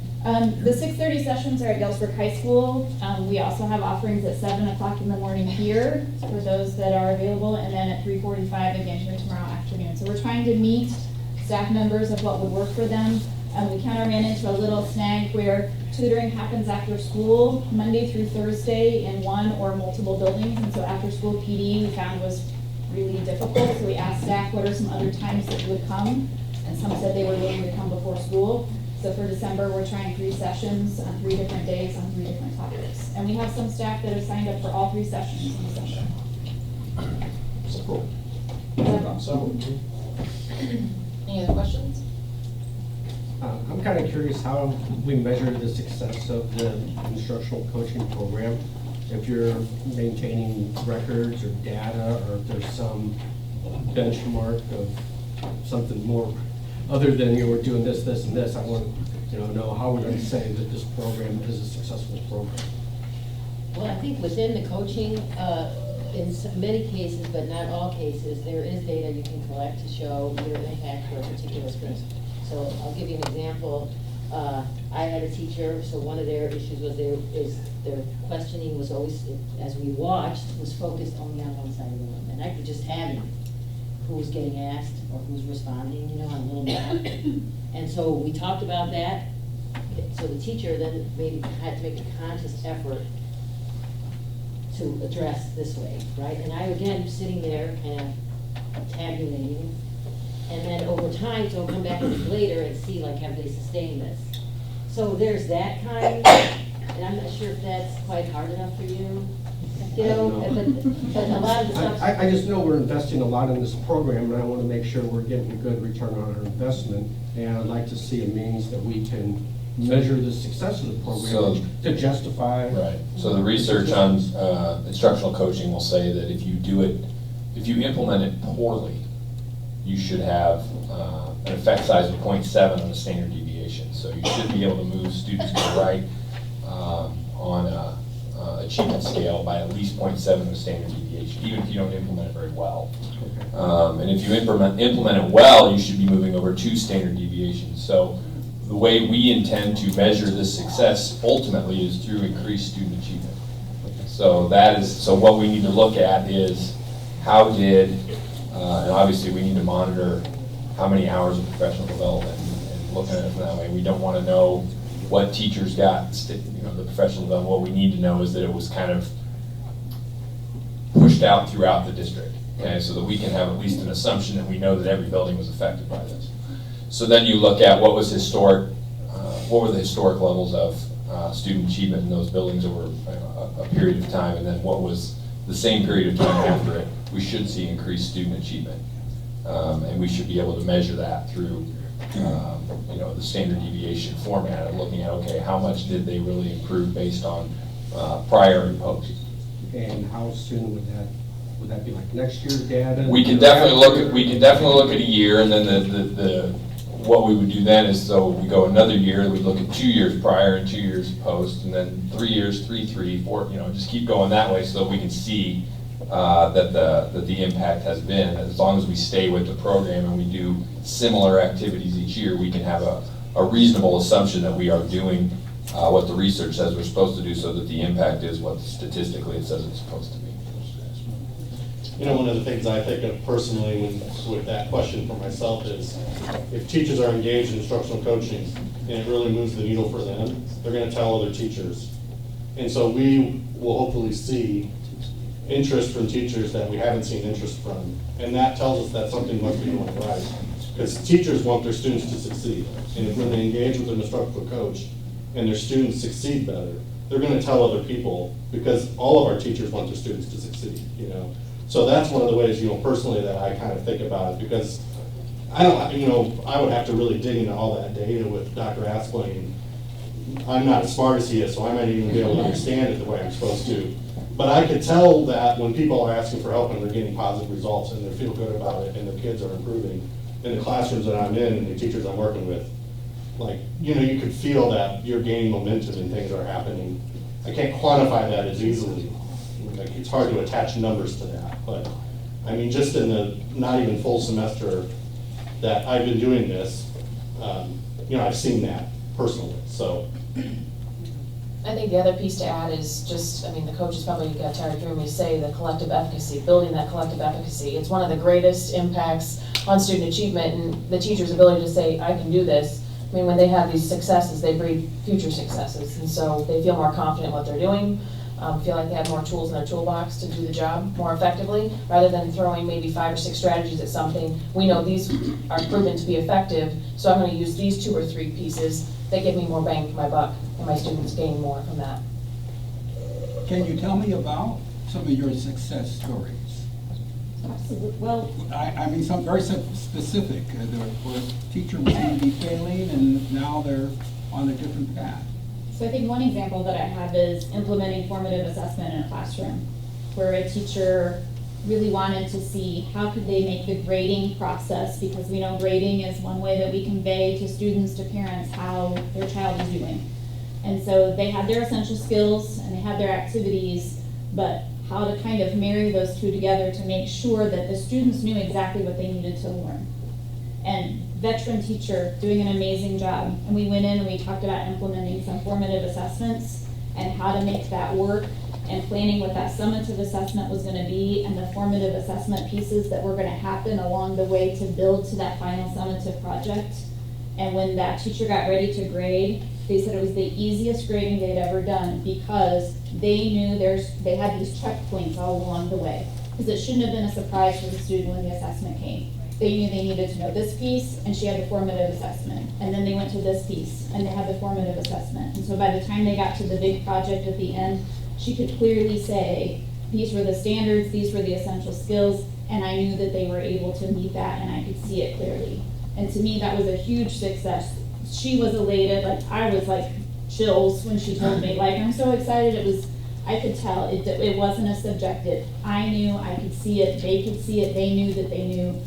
The 6:30 sessions are at Galesburg High School. We also have offerings at 7 o'clock in the morning here for those that are available, and then at 3:45 again here tomorrow afternoon. So we're trying to meet staff members of what would work for them. And we kind of ran into a little snag where tutoring happens after school, Monday through Thursday in one or multiple buildings. And so after school PD we found was really difficult. So we asked staff what are some other times that you would come. And some said they were willing to come before school. So for December, we're trying 3 sessions on 3 different days on 3 different topics. And we have some staff that have signed up for all 3 sessions in December. Any other questions? I'm kind of curious how we measure the success of the instructional coaching program. If you're maintaining records or data, or if there's some benchmark of something more other than we're doing this, this, and this. I want to know how we're going to say that this program is a successful program. Well, I think within the coaching, in many cases, but not all cases, there is data you can collect to show your impact for a particular student. So I'll give you an example. I had a teacher, so one of their issues was their questioning was always, as we watched, was focused only on one side of the room. And I could just have who was getting asked or who was responding, on a little map. And so we talked about that. So the teacher then maybe had to make a conscious effort to address this way, right? And I, again, sitting there and tabulating. And then over time, so I'll come back later and see, like, have they sustained this? So there's that kind, and I'm not sure if that's quite hard enough for you. But a lot of the stuff. I just know we're investing a lot in this program, and I want to make sure we're getting a good return on our investment. And I'd like to see a means that we can measure the success of the program to justify. Right. So the research on instructional coaching will say that if you implement it poorly, you should have an effect size of 0.7 on the standard deviation. So you should be able to move students to the right on a achievement scale by at least 0.7 of the standard deviation, even if you don't implement it very well. And if you implement it well, you should be moving over 2 standard deviations. So the way we intend to measure this success ultimately is through increased student achievement. So what we need to look at is how did, and obviously we need to monitor how many hours of professional development and look at it from that way. We don't want to know what teachers got, the professional development. What we need to know is that it was kind of pushed out throughout the district, okay, so that we can have at least an assumption that we know that every building was affected by this. So then you look at what were the historic levels of student achievement in those buildings over a period of time, and then what was the same period of time after it. We should see increased student achievement, and we should be able to measure that through the standard deviation format of looking at, okay, how much did they really improve based on prior and post. And how soon would that be, like next year's data? We can definitely look at a year, and then what we would do then is, so we go another year, we look at 2 years prior and 2 years post, and then 3 years, 3, 4, just keep going that way so that we can see that the impact has been. As long as we stay with the program and we do similar activities each year, we can have a reasonable assumption that we are doing what the research says we're supposed to do, so that the impact is what statistically it says it's supposed to be. One of the things I think of personally with that question for myself is, if teachers are engaged in instructional coaching and it really moves the needle for them, they're going to tell other teachers. And so we will hopefully see interest from teachers that we haven't seen interest from. And that tells us that something must be going right. Because teachers want their students to succeed. And if when they engage with an instructional coach and their students succeed better, they're going to tell other people, because all of our teachers want their students to succeed, So that's one of the ways, personally, that I kind of think about it, because I would have to really dig into all that data with Dr. Aspling. I'm not as smart as he is, so I might even be able to understand it the way I'm supposed to. But I could tell that when people are asking for help and they're getting positive results and they feel good about it and their kids are improving in the classrooms that I'm in and the teachers I'm working with, you could feel that you're gaining momentum and things are happening. I can't quantify that as easily. It's hard to attach numbers to that, but just in the not even full semester that I've been doing this, I've seen that personally. So I think the other piece to add is just, I mean, the coaches probably got tired of hearing me say the collective efficacy, building that collective efficacy. It's one of the greatest impacts on student achievement, and the teacher's ability to say, I can do this. I mean, when they have these successes, they breed future successes, and so they feel more confident in what they're doing, feel like they have more tools in their toolbox to do the job more effectively, rather than throwing maybe 5 or 6 strategies at something. We know these are proven to be effective, so I'm going to use these 2 or 3 pieces. They give me more bang for my buck, and my students gain more from that. Can you tell me about some of your success stories? Absolutely. Well, I mean, some very specific, where a teacher was going to be failing and now they're on a different path. so I think one example that I have is implementing formative assessment in a classroom, where a teacher really wanted to see how could they make the grading process, because we know grading is one way that we convey to students, to parents, how their child is doing. And so they had their essential skills and they had their activities, but how to kind of marry those 2 together to make sure that the students knew exactly what they needed to learn. And veteran teacher doing an amazing job. And we went in and we talked about implementing some formative assessments and how to make that work, and planning what that summative assessment was going to be and the formative assessment pieces that were going to happen along the way to build to that final summative project. And when that teacher got ready to grade, they said it was the easiest grading they'd ever done, because they knew they had these checkpoints all along the way. Because it shouldn't have been a surprise for the student when the assessment came. They knew they needed to know this piece, and she had the formative assessment. And then they went to this piece, and they had the formative assessment. And so by the time they got to the big project at the end, she could clearly say, these were the standards, these were the essential skills, and I knew that they were able to meet that, and I could see it clearly. And to me, that was a huge success. She was elated, like I was like chills when she told me, like, I'm so excited. I could tell, it wasn't a subjective. I knew, I could see it, they could see it, they knew that they knew,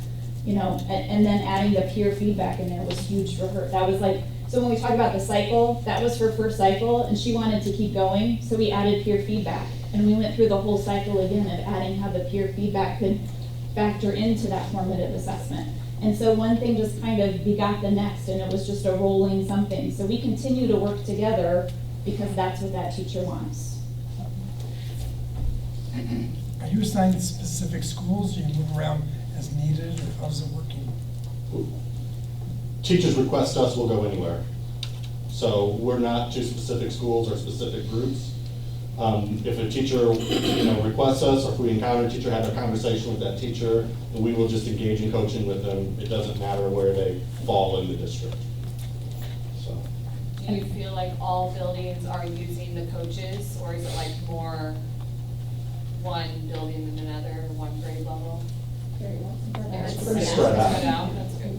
you know, and then adding the peer feedback in there was huge for her. That was like, so when we talk about the cycle, that was her first cycle, and she wanted to keep going, so we added peer feedback. And we went through the whole cycle again of adding how the peer feedback could factor into that formative assessment. And so one thing just kind of begot the next, and it was just a rolling something. So we continue to work together because that's what that teacher wants. Are you assigned specific schools? Do you move around as needed, or how's it working? Teachers request us, we'll go anywhere. So we're not to specific schools or specific groups. If a teacher, requests us, or if we encounter a teacher, have a conversation with that teacher, and we will just engage in coaching with them. It doesn't matter where they fall in the district. So. Do you feel like all buildings are using the coaches, or is it like more one building than another, one grade level? It's pretty spread out. That's good.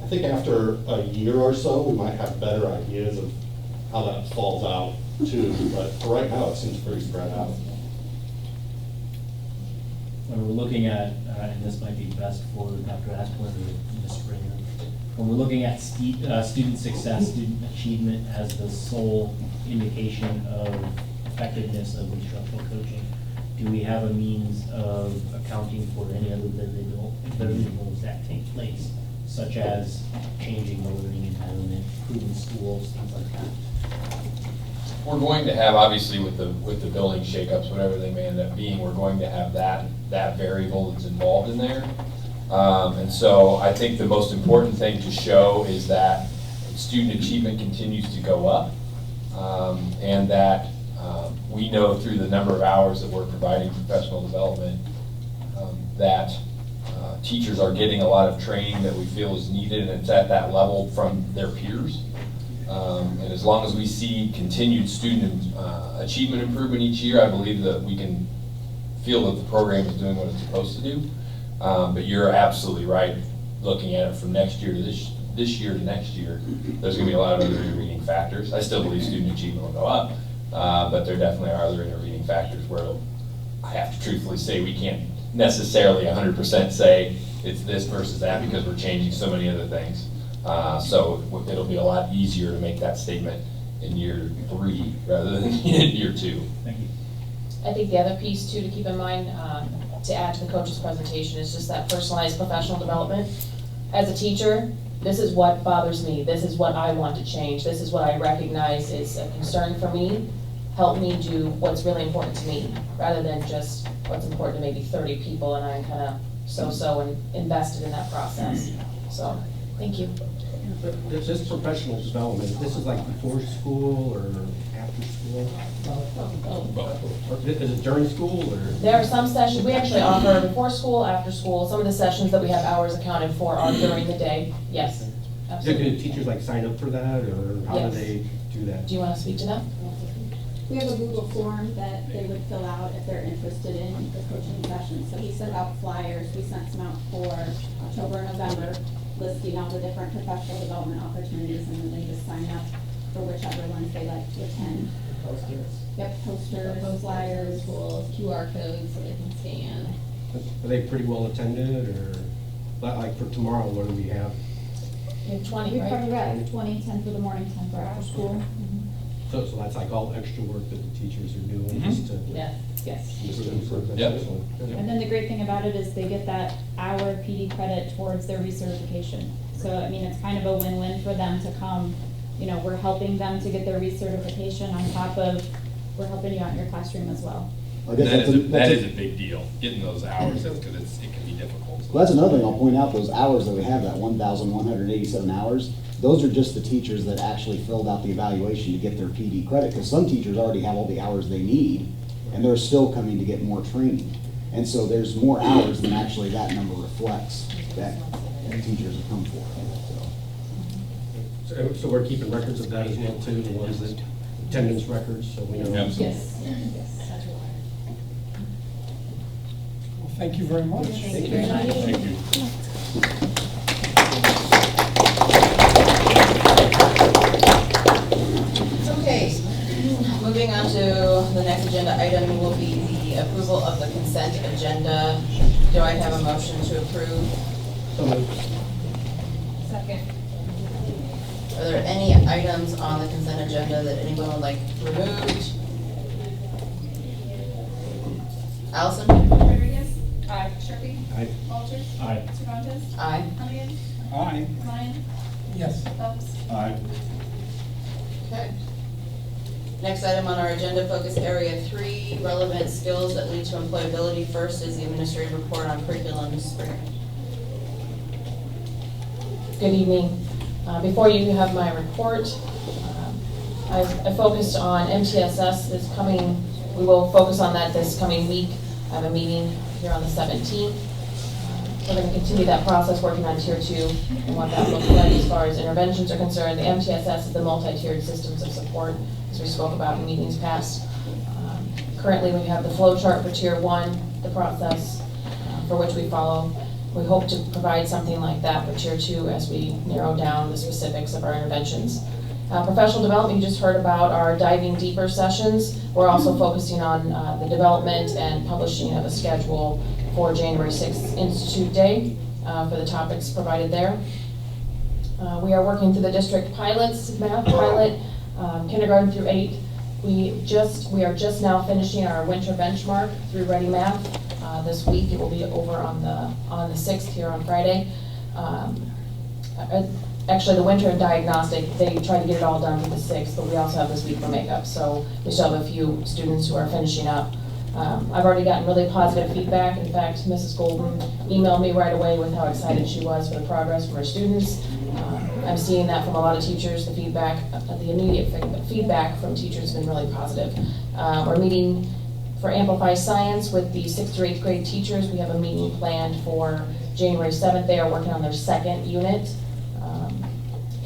I think after a year or so, we might have better ideas of how that falls out too, but for right now, it seems pretty spread out. When we're looking at, and this might be best for Dr. Asplund or Ms. Springer, when we're looking at student success, student achievement as the sole indication of effectiveness of instructional coaching, do we have a means of accounting for any other variables that take place, such as changing the learning environment, improving schools, things like that? We're going to have, obviously, with the building shakeups, whatever they may end up being, we're going to have that variable that's involved in there. And so I think the most important thing to show is that student achievement continues to go up, and that we know through the number of hours that we're providing professional development that teachers are getting a lot of training that we feel is needed, and it's at that level from their peers. And as long as we see continued student achievement improvement each year, I believe that we can feel that the program is doing what it's supposed to do. But you're absolutely right. Looking at it from next year to this year to next year, there's going to be a lot of other intervening factors. I still believe student achievement will go up, but there definitely are other intervening factors where I have to truthfully say we can't necessarily 100% say it's this versus that, because we're changing so many other things. So it'll be a lot easier to make that statement in year 3 rather than in year 2. Thank you. I think the other piece too to keep in mind, to add to the coach's presentation, is just that personalized professional development. As a teacher, this is what bothers me, this is what I want to change, this is what I recognize is a concern for me. Help me do what's really important to me, rather than just what's important to maybe 30 people and I'm kind of so-so and invested in that process. So, thank you. This is professional development. This is like before school or after school? Or is it during school or? There are some sessions, we actually offer before school, after school. Some of the sessions that we have hours accounted for are during the day. Yes, Do absolutely. teachers like sign up for that or how Yes. do they do that? Do you want to speak to that? We have a Google form that they would fill out if they're interested in the coaching session. So we sent out flyers, we sent some out for October and November, listing all the different professional development opportunities, and then they just sign up for whichever ones they like to attend. Posters. Yep, posters, flyers. Tools, QR codes so they can scan. Are they pretty well attended or, like for tomorrow, what do we have? You have 20, We right? probably got 20, 10 for the morning, 10 for after school. So that's like all extra work that the teachers are doing just to. Yes. Yes. just to- Yep. And then the great thing about it is they get that hour PD credit towards their recertification. So, I mean, it's kind of a win-win for them to come, you know, we're helping them to get their recertification on top of, we're helping you out in your classroom as well. I guess that's That is a big deal, getting those hours, because it can be difficult. Well, that's another thing I'll point out, those hours that we have, that 1,187 hours, those are just the teachers that actually filled out the evaluation to get their PD credit, because some teachers already have all the hours they need, and they're still coming to get more training. And so there's more hours than actually that number reflects that teachers have come for. So we're keeping records of that as well too, the ones that, attendance records, so we know. Absolutely. Yes. Yes, that's required. Well, thank you very much. Thank you very much. Thank you. Okay, moving on to the next agenda item will be the approval of the consent agenda. Do I have a motion to approve? So moved. Second. Are there any items on the consent agenda that anyone would like removed? Allison? Rodriguez? Aye. Sharpie? Aye. Walters? Aye. Cervantes? Aye. Hennigan? Aye. Ryan? Yes. Phelps? Aye. Okay. Next item on our agenda, focus area 3, relevant skills that lead to employability. First is the administrative report on curriculum spring. Good evening. Before you have my report, I focused on MTSS this coming, we will focus on that this coming week. I have a meeting here on the 17th. We're going to continue that process, working on Tier 2 and what that looks like as far as interventions are concerned. The MTSS is the multi-tiered systems of support, as we spoke about in meetings past. Currently, we have the flow chart for Tier 1, the process for which we follow. We hope to provide something like that for Tier 2 as we narrow down the specifics of our interventions. Professional development, you just heard about our diving deeper sessions. We're also focusing on the development and publishing of a schedule for January 6th Institute Day for the topics provided there. We are working through the district pilots, math pilot, kindergarten through 8. We are just now finishing our winter benchmark through Ready Math. This week it will be over on the 6th here on Friday. Actually, the winter diagnostic, they tried to get it all done for the 6th, but we also have this week for makeup, so we still have a few students who are finishing up. I've already gotten really positive feedback. In fact, Mrs. Golden emailed me right away with how excited she was for the progress from her students. I'm seeing that from a lot of teachers. The feedback, the immediate feedback from teachers has been really positive. We're meeting for Amplify Science with the 6th through 8th grade teachers. We have a meeting planned for January 7th. They are working on their second unit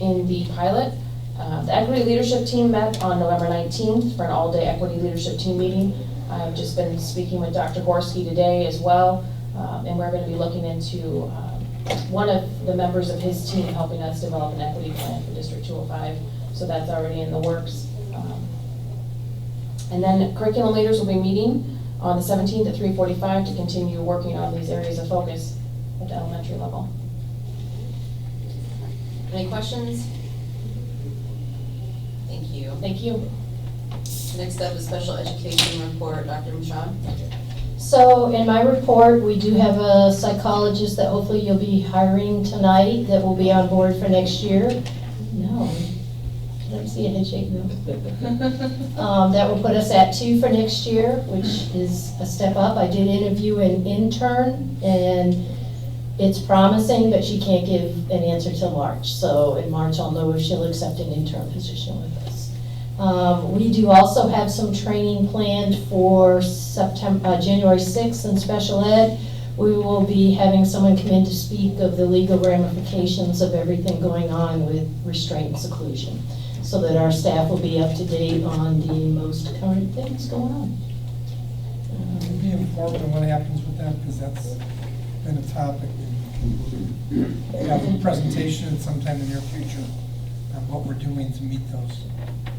in the pilot. The equity leadership team met on November 19th for an all-day equity leadership team meeting. I've just been speaking with Dr. Gorski today as well, and we're going to be looking into one of the members of his team helping us develop an equity plan for District 205, so that's already in the works. And then curriculum leaders will be meeting on the 17th at 3:45 to continue working on these areas of focus at the elementary level. Any questions? Thank you. Thank you. Next up is special education report, Dr. Michaud. So in my report, we do have a psychologist that hopefully you'll be hiring tonight that will be on board for next year. No, let me see a head shake, no. That will put us at 2 for next year, which is a step up. I did interview an intern, and it's promising, but she can't give an answer till March. So in March, I'll know if she'll accept an intern position with us. We do also have some training planned for January 6th in special ed. We will be having someone come in to speak of the legal ramifications of everything going on with restraint and seclusion, so that our staff will be up to date on the most current things going on. Be informed on what happens with that, because that's been a topic. We have a presentation sometime in the near future on what we're doing to meet those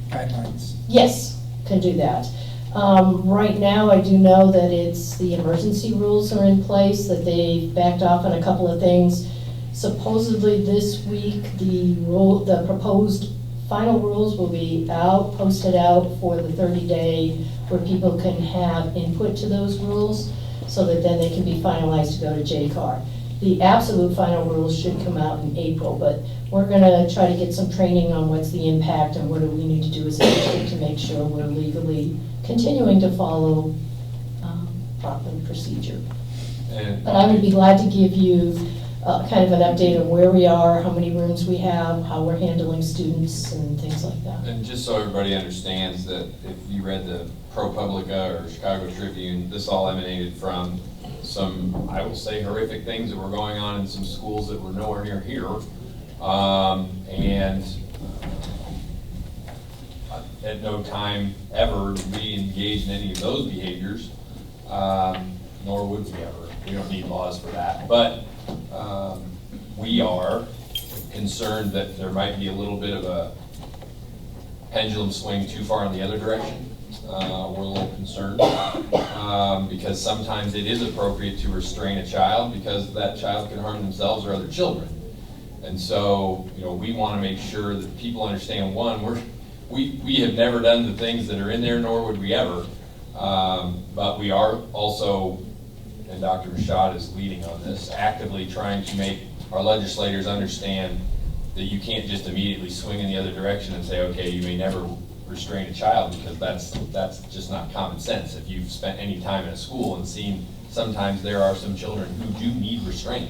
guidelines. Yes, can do that. Right now, I do know that it's the emergency rules are in place, that they backed off on a couple of things. Supposedly this week, the proposed final rules will be out, posted out for the 30-day, where people can have input to those rules, so that then they can be finalized to go to JCAR. The absolute final rules should come out in April, but we're going to try to get some training on what's the impact and what do we need to do as a district to make sure we're legally continuing to follow proper procedure. But I would be glad to give you kind of an update on where we are, how many rooms we have, how we're handling students and things like that. And just so everybody understands that if you read the ProPublica or Chicago Tribune, this all emanated from some, I will say, horrific things that were going on in some schools that were nowhere near here. And at no time ever did we engage in any of those behaviors, nor would we ever. We don't need laws for that. But we are concerned that there might be a little bit of a pendulum swing too far in the other direction. We're a little concerned because sometimes it is appropriate to restrain a child because that child can harm themselves or other children. And so, we want to make sure that people understand, one, we have never done the things that are in there, nor would we ever. But we are also, and Dr. Rashad is leading on this, actively trying to make our legislators understand that you can't just immediately swing in the other direction and say, okay, you may never restrain a child, because that's just not common sense. If you've spent any time in a school and seen sometimes there are some children who do need restraint.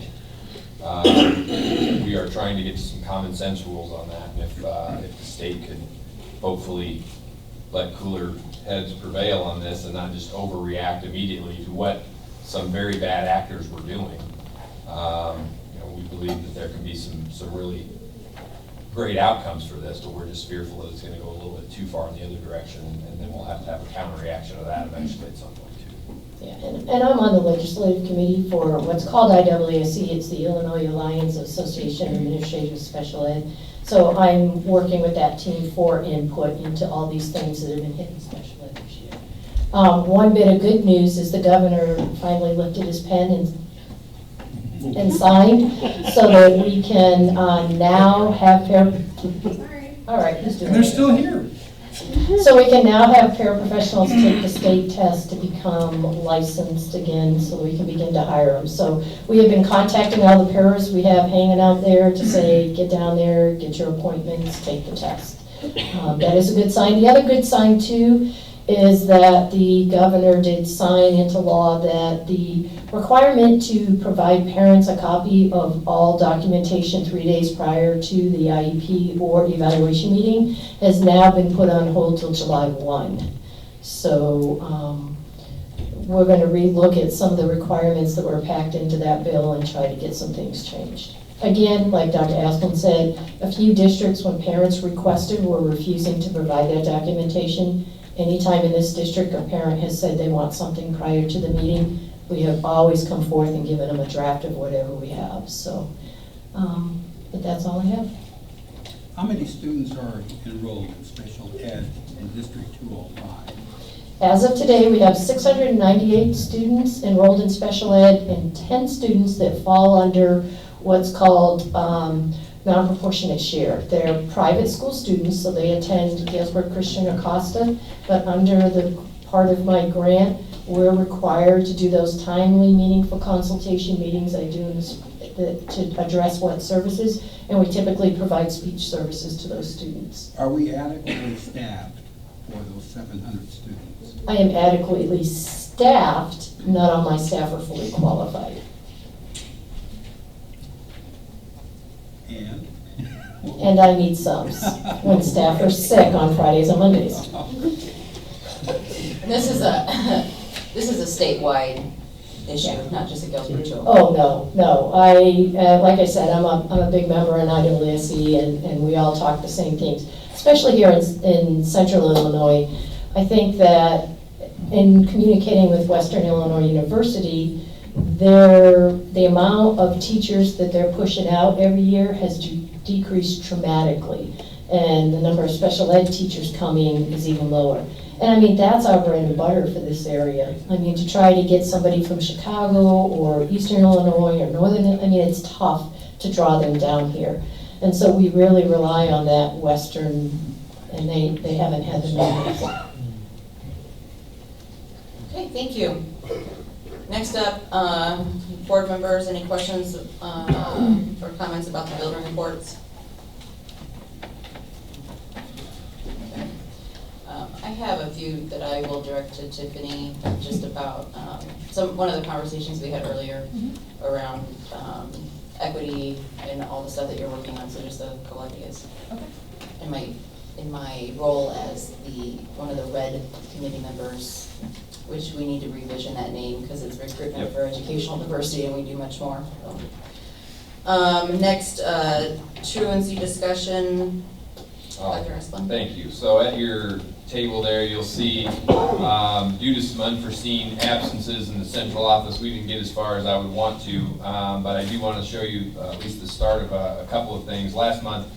We are trying to get to some common sense rules on that, and if the state could hopefully let cooler heads prevail on this and not just overreact immediately to what some very bad actors were doing. We believe that there can be some really great outcomes for this, but we're just fearful that it's going to go a little bit too far in the other direction, and then we'll have to have a counter reaction to that eventually at some point too. Yeah, and I'm on the legislative committee for what's called IAASE. It's the Illinois Alliance Association of Administrators of Special Ed. So I'm working with that team for input into all these things that have been hitting special ed this year. One bit of good news is the governor finally lifted his pen and signed, so that we can now have all right, who's doing it? They're still here. So we can now have paraprofessionals take the state test to become licensed again, so we can begin to hire them. So we have been contacting all the paras we have hanging out there to say, get down there, get your appointments, take the test. That is a good sign. The other good sign too is that the governor did sign into law that the requirement to provide parents a copy of all documentation 3 days prior to the IEP or evaluation meeting has now been put on hold till July 1. So we're going to relook at some of the requirements that were packed into that bill and try to get some things changed. Again, like Dr. Asplund said, a few districts, when parents requested, were refusing to provide that documentation. Anytime in this district a parent has said they want something prior to the meeting, we have always come forth and given them a draft of whatever we have. So, but that's all I have. How many students are enrolled in special ed in District 205? As of today, we have 698 students enrolled in special ed and 10 students that fall under what's called non-proportionate share. They're private school students, so they attend Galesburg Christian or Costa, but under the part of my grant, we're required to do those timely, meaningful consultation meetings I do to address what services, and we typically provide speech services to those students. Are we adequately staffed for those 700 students? I am adequately staffed, not all my staff are fully qualified. And? And I need subs when staff are sick on Fridays and Mondays. And this is a statewide issue, not just a Galesburg tool. Oh, no. Like I said, I'm a big member in IWSE, and we all talk the same things, especially here in central Illinois. I think that in communicating with Western Illinois University, the amount of teachers that they're pushing out every year has decreased dramatically, and the number of special ed teachers coming is even lower. And I mean, that's our bread and butter for this area. I mean, to try to get somebody from Chicago or Eastern Illinois or Northern, I mean, it's tough to draw them down here. And so we really rely on that Western, and they haven't had the numbers. Okay, thank you. Next up, board members, any questions or comments about the building reports? I have a few that I will direct to Tiffany, just about one of the conversations we had earlier around equity and all the stuff that you're working on. So just a couple ideas. Okay. In my role as one of the RED committee members, which we need to revision that name because it's recruitment for educational diversity, and we do much more. Next, truancy discussion. Thank you. So at your table there, you'll see due to some unforeseen absences in the central office, we didn't get as far as I would want to, but I do want to show you at least the start of a couple of things. Last month,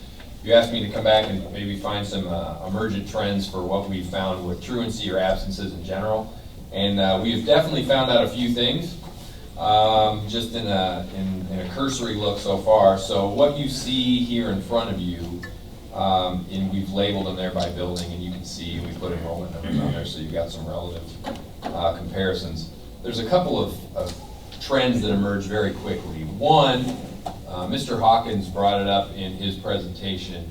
you asked me to come back and maybe find some emergent trends for what we found with truancy or absences in general. And we have definitely found out a few things, just in a cursory look so far. So what you see here in front of you, and we've labeled them there by building, and you can see we put enrollment numbers on there, so you've got some relative comparisons. There's a couple of trends that emerge very quickly. One, Mr. Hawkins brought it up in his presentation,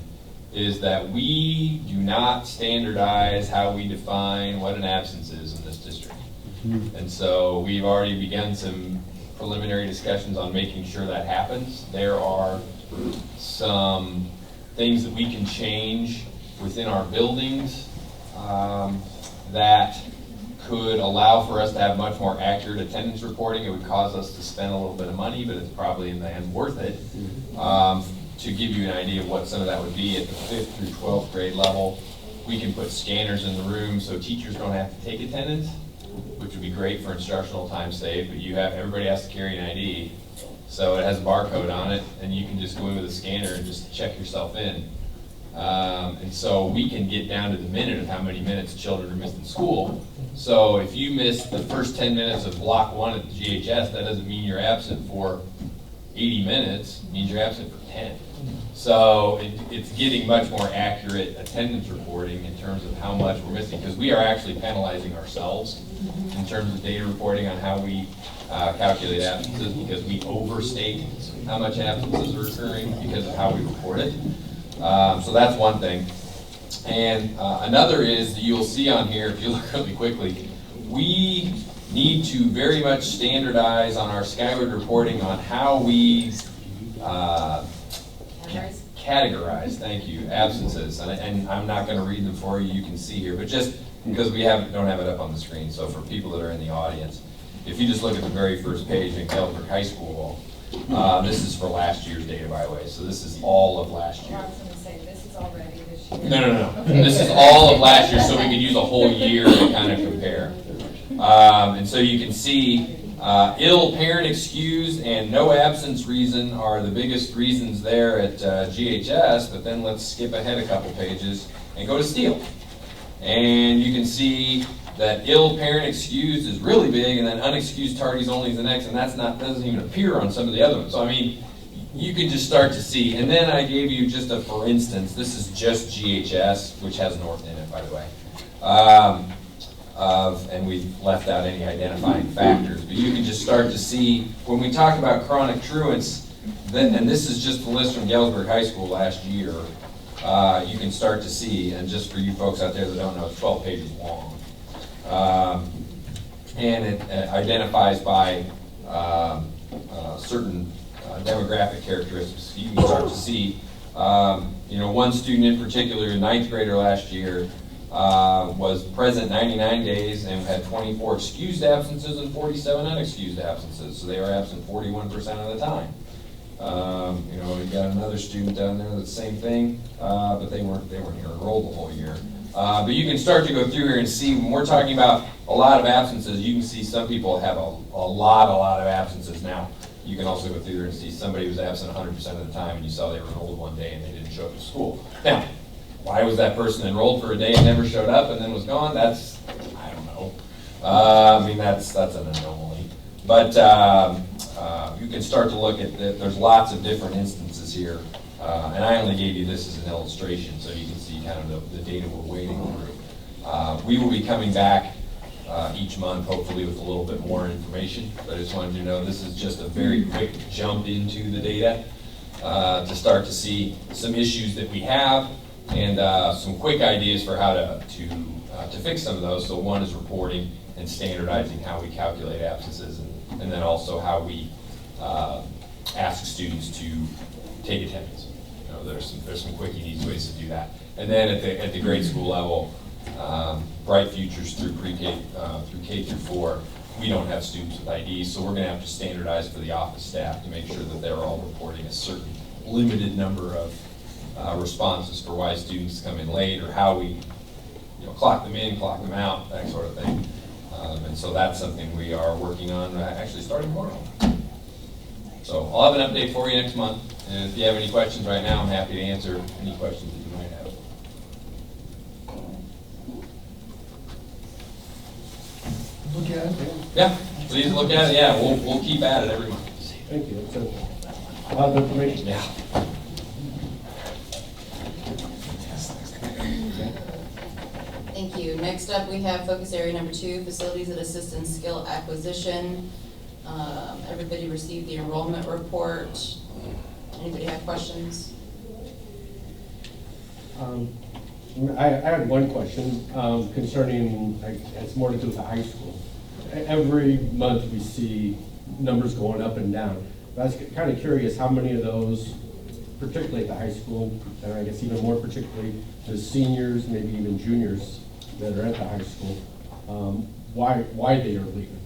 is that we do not standardize how we define what an absence is in this district. And so we've already begun some preliminary discussions on making sure that happens. There are some things that we can change within our buildings that could allow for us to have much more accurate attendance reporting. It would cause us to spend a little bit of money, but it's probably in the end worth it. To give you an idea of what some of that would be at the 5th through 12th grade level, we can put scanners in the room so teachers don't have to take attendance, which would be great for instructional time saved, but everybody has to carry an ID. So it has a barcode on it, and you can just go in with a scanner and just check yourself in. And so we can get down to the minute of how many minutes children are missed in school. So if you miss the first 10 minutes of block 1 at the GHS, that doesn't mean you're absent for 80 minutes, it means you're absent for 10. So it's getting much more accurate attendance reporting in terms of how much we're missing, because we are actually penalizing ourselves in terms of data reporting on how we calculate absences, because we overstate how much absences are occurring because of how we report it. So that's one thing. And another is that you'll see on here, if you look really quickly, we need to very much standardize on our Skyward reporting on how we categorize, thank you, absences. And I'm not going to read them for you, you can see here, but just because we don't have it up on the screen, so for people that are in the audience, if you just look at the very first page in Galesburg High School, this is for last year's data, by the way, so this is all of last year. I was going to say, this is already this year. No. Okay. This is all of last year, so we could use a whole year to kind of compare. And so you can see ill, parent excused, and no absence reason are the biggest reasons there at GHS, but then let's skip ahead a couple pages and go to Steele. And you can see that ill, parent excused is really big, and then unexcused tardies only is the next, and doesn't even appear on some of the other ones. So I mean, you can just start to see. And then I gave you just a for instance. This is just GHS, which has North in it, by the way. and we've left out any identifying factors. But you can just start to see, when we talk about chronic truants, and this is just the list from Galesburg High School last year, you can start to see, and just for you folks out there that don't know, it's 12 pages long. And it identifies by certain demographic characteristics. You can start to see, one student in particular, a 9th grader last year, was present 99 days and had 24 excused absences and 47 unexcused absences. So they were absent 41% of the time. We got another student down there that's the same thing, but they weren't here enrolled the whole year. But you can start to go through here and see, when we're talking about a lot of absences, you can see some people have a lot of absences. Now, you can also go through here and see somebody was absent 100% of the time, and you saw they were enrolled one day and they didn't show up to school. Now, why was that person enrolled for a day and never showed up and then was gone? That's, I don't know. That's an anomaly. But you can start to look at there's lots of different instances here. And I only gave you this as an illustration so you can see kind of the data we're wading through. We will be coming back each month, hopefully with a little bit more information. But I just wanted you to know this is just a very quick jump into the data to start to see some issues that we have and some quick ideas for how to fix some of those. So one is reporting and standardizing how we calculate absences, and then also how we ask students to take attendance. There's some quick and easy ways to do that. And then at the grade school level, Bright Futures through pre-K through K through 4, we don't have students with IDs, so we're going to have to standardize for the office staff to make sure that they're all reporting a certain limited number of responses for why students come in late, or how we clock them in, clock them out, that sort of thing. And so that's something we are working on actually starting tomorrow. So I'll have an update for you next month. And if you have any questions right now, I'm happy to answer any questions that you might have. Look at it. Yeah, please look at it. Yeah, we'll keep at it every month. Thank you. That's a lot of information. Yeah. Thank you. Next up, we have focus area number 2, facilities that assist in skill acquisition. Everybody received the enrollment report. Anybody have questions? I had one question concerning, it's more to do with the high school. Every month we see numbers going up and down. But I was kind of curious how many of those, particularly at the high school, and I guess even more particularly the seniors, maybe even juniors that are at the high school, why they are leaving.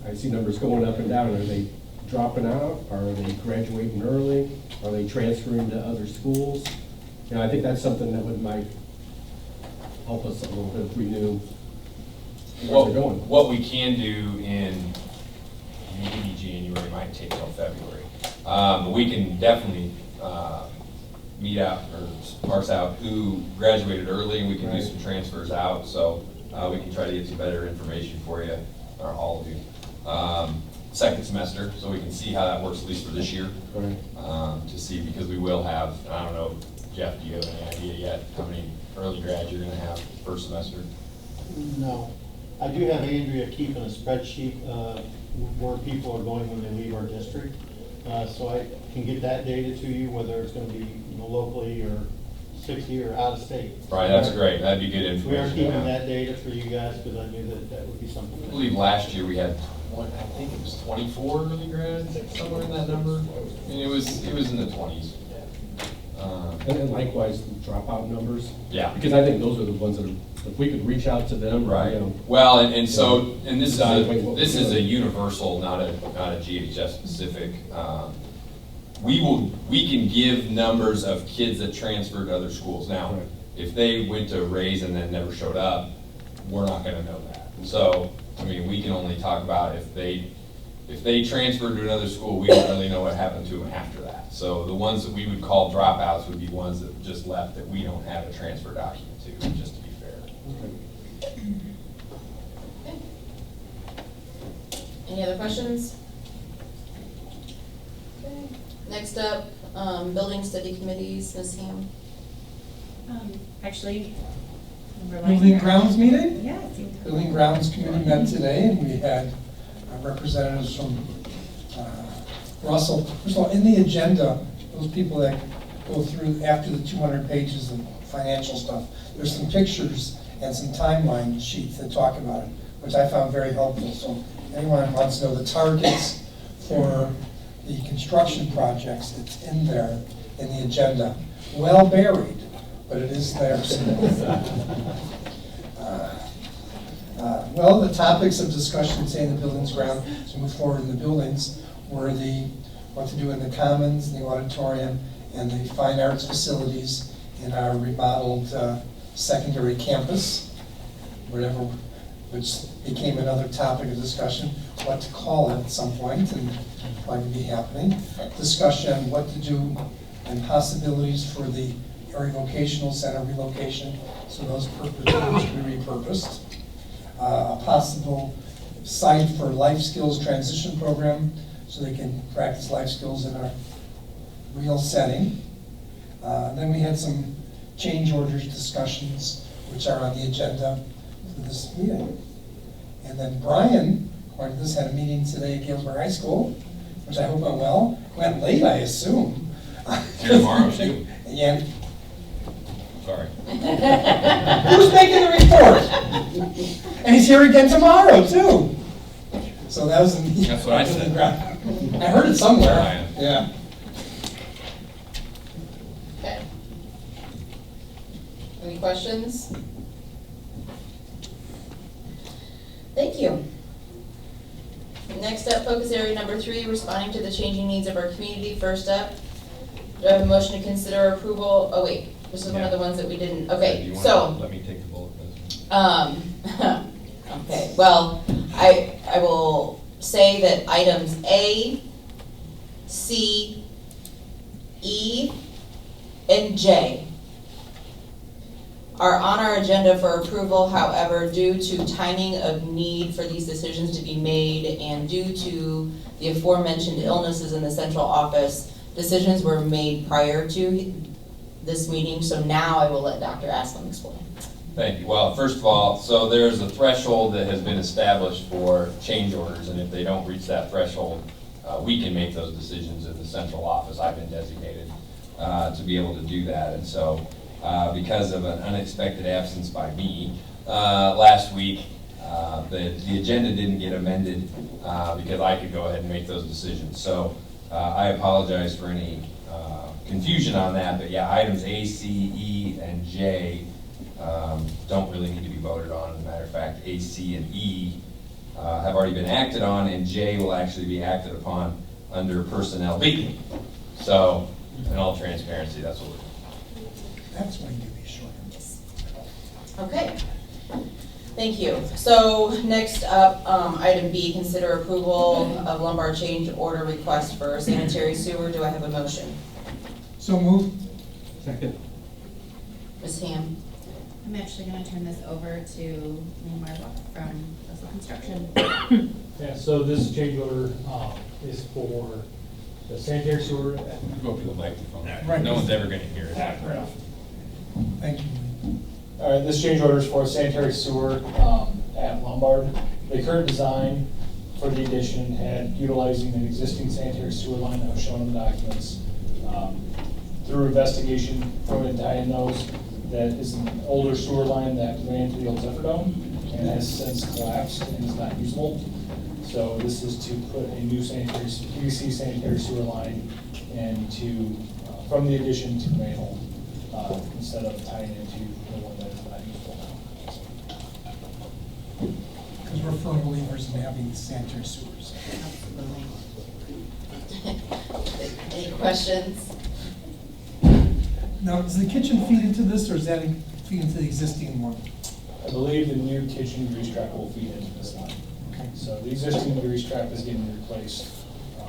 I see numbers going up and down. Are they dropping out? Are they graduating early? Are they transferring to other schools? I think that's something that might help us a little bit if we knew where they're going. What we can do in maybe January, might take till February. We can definitely meet out or parse out who graduated early, and we can do some transfers out. So we can try to get some better information for you, or all of you. Second semester, so we can see how that works, at least for this year. To see, because we will have, I don't know, Jeff, do you have any idea yet how many early grads you're going to have first semester? No. I do have Andrea keeping a spreadsheet where people are going when they leave our district. So I can get that data to you, whether it's going to be locally or 60 or out of state. Right, that's great. That'd be good information. We are keeping that data for you guys because I knew that would be something. I believe last year we had, I think it was 24 early grads, somewhere in that number. I mean, it was in the 20s. And likewise, dropout numbers. Yeah. Because I think those are the ones that if we could reach out to them. Right. Well, and this is a universal, not a GHS specific. We can give numbers of kids that transferred to other schools. Now, if they went to Rays and then never showed up, we're not going to know that. So, we can only talk about if they transferred to another school, we don't really know what happened to them after that. So the ones that we would call dropouts would be ones that just left that we don't have a transfer document to, just to be fair. Okay. Any other questions? Okay. Next up, building study committees, Ms. Ham. Actually, Building grounds meeting? Yes. Building grounds committee met today, and we had representatives from Russell. First of all, in the agenda, those people that go through after the 200 pages of financial stuff, there's some pictures and some timeline sheets that talk about it, which I found very helpful. So anyone who wants to know the targets for the construction projects, it's in there in the agenda. Well buried, but it is there. Well, the topics of discussion, say in the buildings ground, to move forward in the buildings, were what to do in the commons, the auditorium, and the fine arts facilities in our remodeled secondary campus, whatever, which became another topic of discussion, what to call it at some point, and likely to be happening. Discussion on what to do and possibilities for the area vocational center relocation, so those purposes can be repurposed. A possible site for life skills transition program, so they can practice life skills in a real setting. Then we had some change orders discussions, which are on the agenda for this meeting. And then Brian, according to this, had a meeting today at Galesburg High School, which I hope went well. Went late, I assume. Here tomorrow, too. Yeah. Sorry. Who's making the report? And he's here again tomorrow, too. So that was That's what I said. I heard it somewhere. Yeah. Okay. Any questions? Thank you. Next up, focus area number 3, responding to the changing needs of our community. First up, do I have a motion to consider approval? Oh wait, this is one of the ones that we didn't. Do Okay, you want so. to let me take the bullet, President? Okay, well, I will say that items A, C, E, and J are on our agenda for approval. However, due to timing of need for these decisions to be made and due to the aforementioned illnesses in the central office, decisions were made prior to this meeting. So now I will let Dr. Aslam explain. Thank you. Well, first of all, so there's a threshold that has been established for change orders, and if they don't reach that threshold, we can make those decisions in the central office. I've been designated to be able to do that, and so because of an unexpected absence by me last week, the agenda didn't get amended because I could go ahead and make those decisions. So I apologize for any confusion on that, but yeah, items A, C, E, and J don't really need to be voted on. As a matter of fact, A, C, and E have already been acted on, and J will actually be acted upon under Personnel B. So, in all transparency, that's what we're doing. That's why you be short. Okay. Thank you. So next up, item B, consider approval of lumbar change order request for sanitary sewer. Do I have a motion? So move. Second. Ms. Ham? I'm actually gonna turn this over to Lee Marlowe from Russell Construction. Yeah, so this change order is for the sanitary sewer. Go up to the microphone. Right. No one's ever going to hear it. Thank you. All right, this change order is for sanitary sewer at Lombard. The current design for the addition had utilizing an existing sanitary sewer line that was shown in the documents. Through investigation, from and tie in those, that is an older sewer line that ran to the old Zephyr Dome and has since collapsed and is not usable. So this is to put a new sanitary, PVC sanitary sewer line into, from the addition to the manhole, instead of tying into the one that is not usable now. Because we're firm believers in having sanitary sewers. Any questions? Now, does the kitchen feed into this, or is that feed into the existing one? I believe the new kitchen grease trap will feed into this line. Okay. So the existing grease trap is getting replaced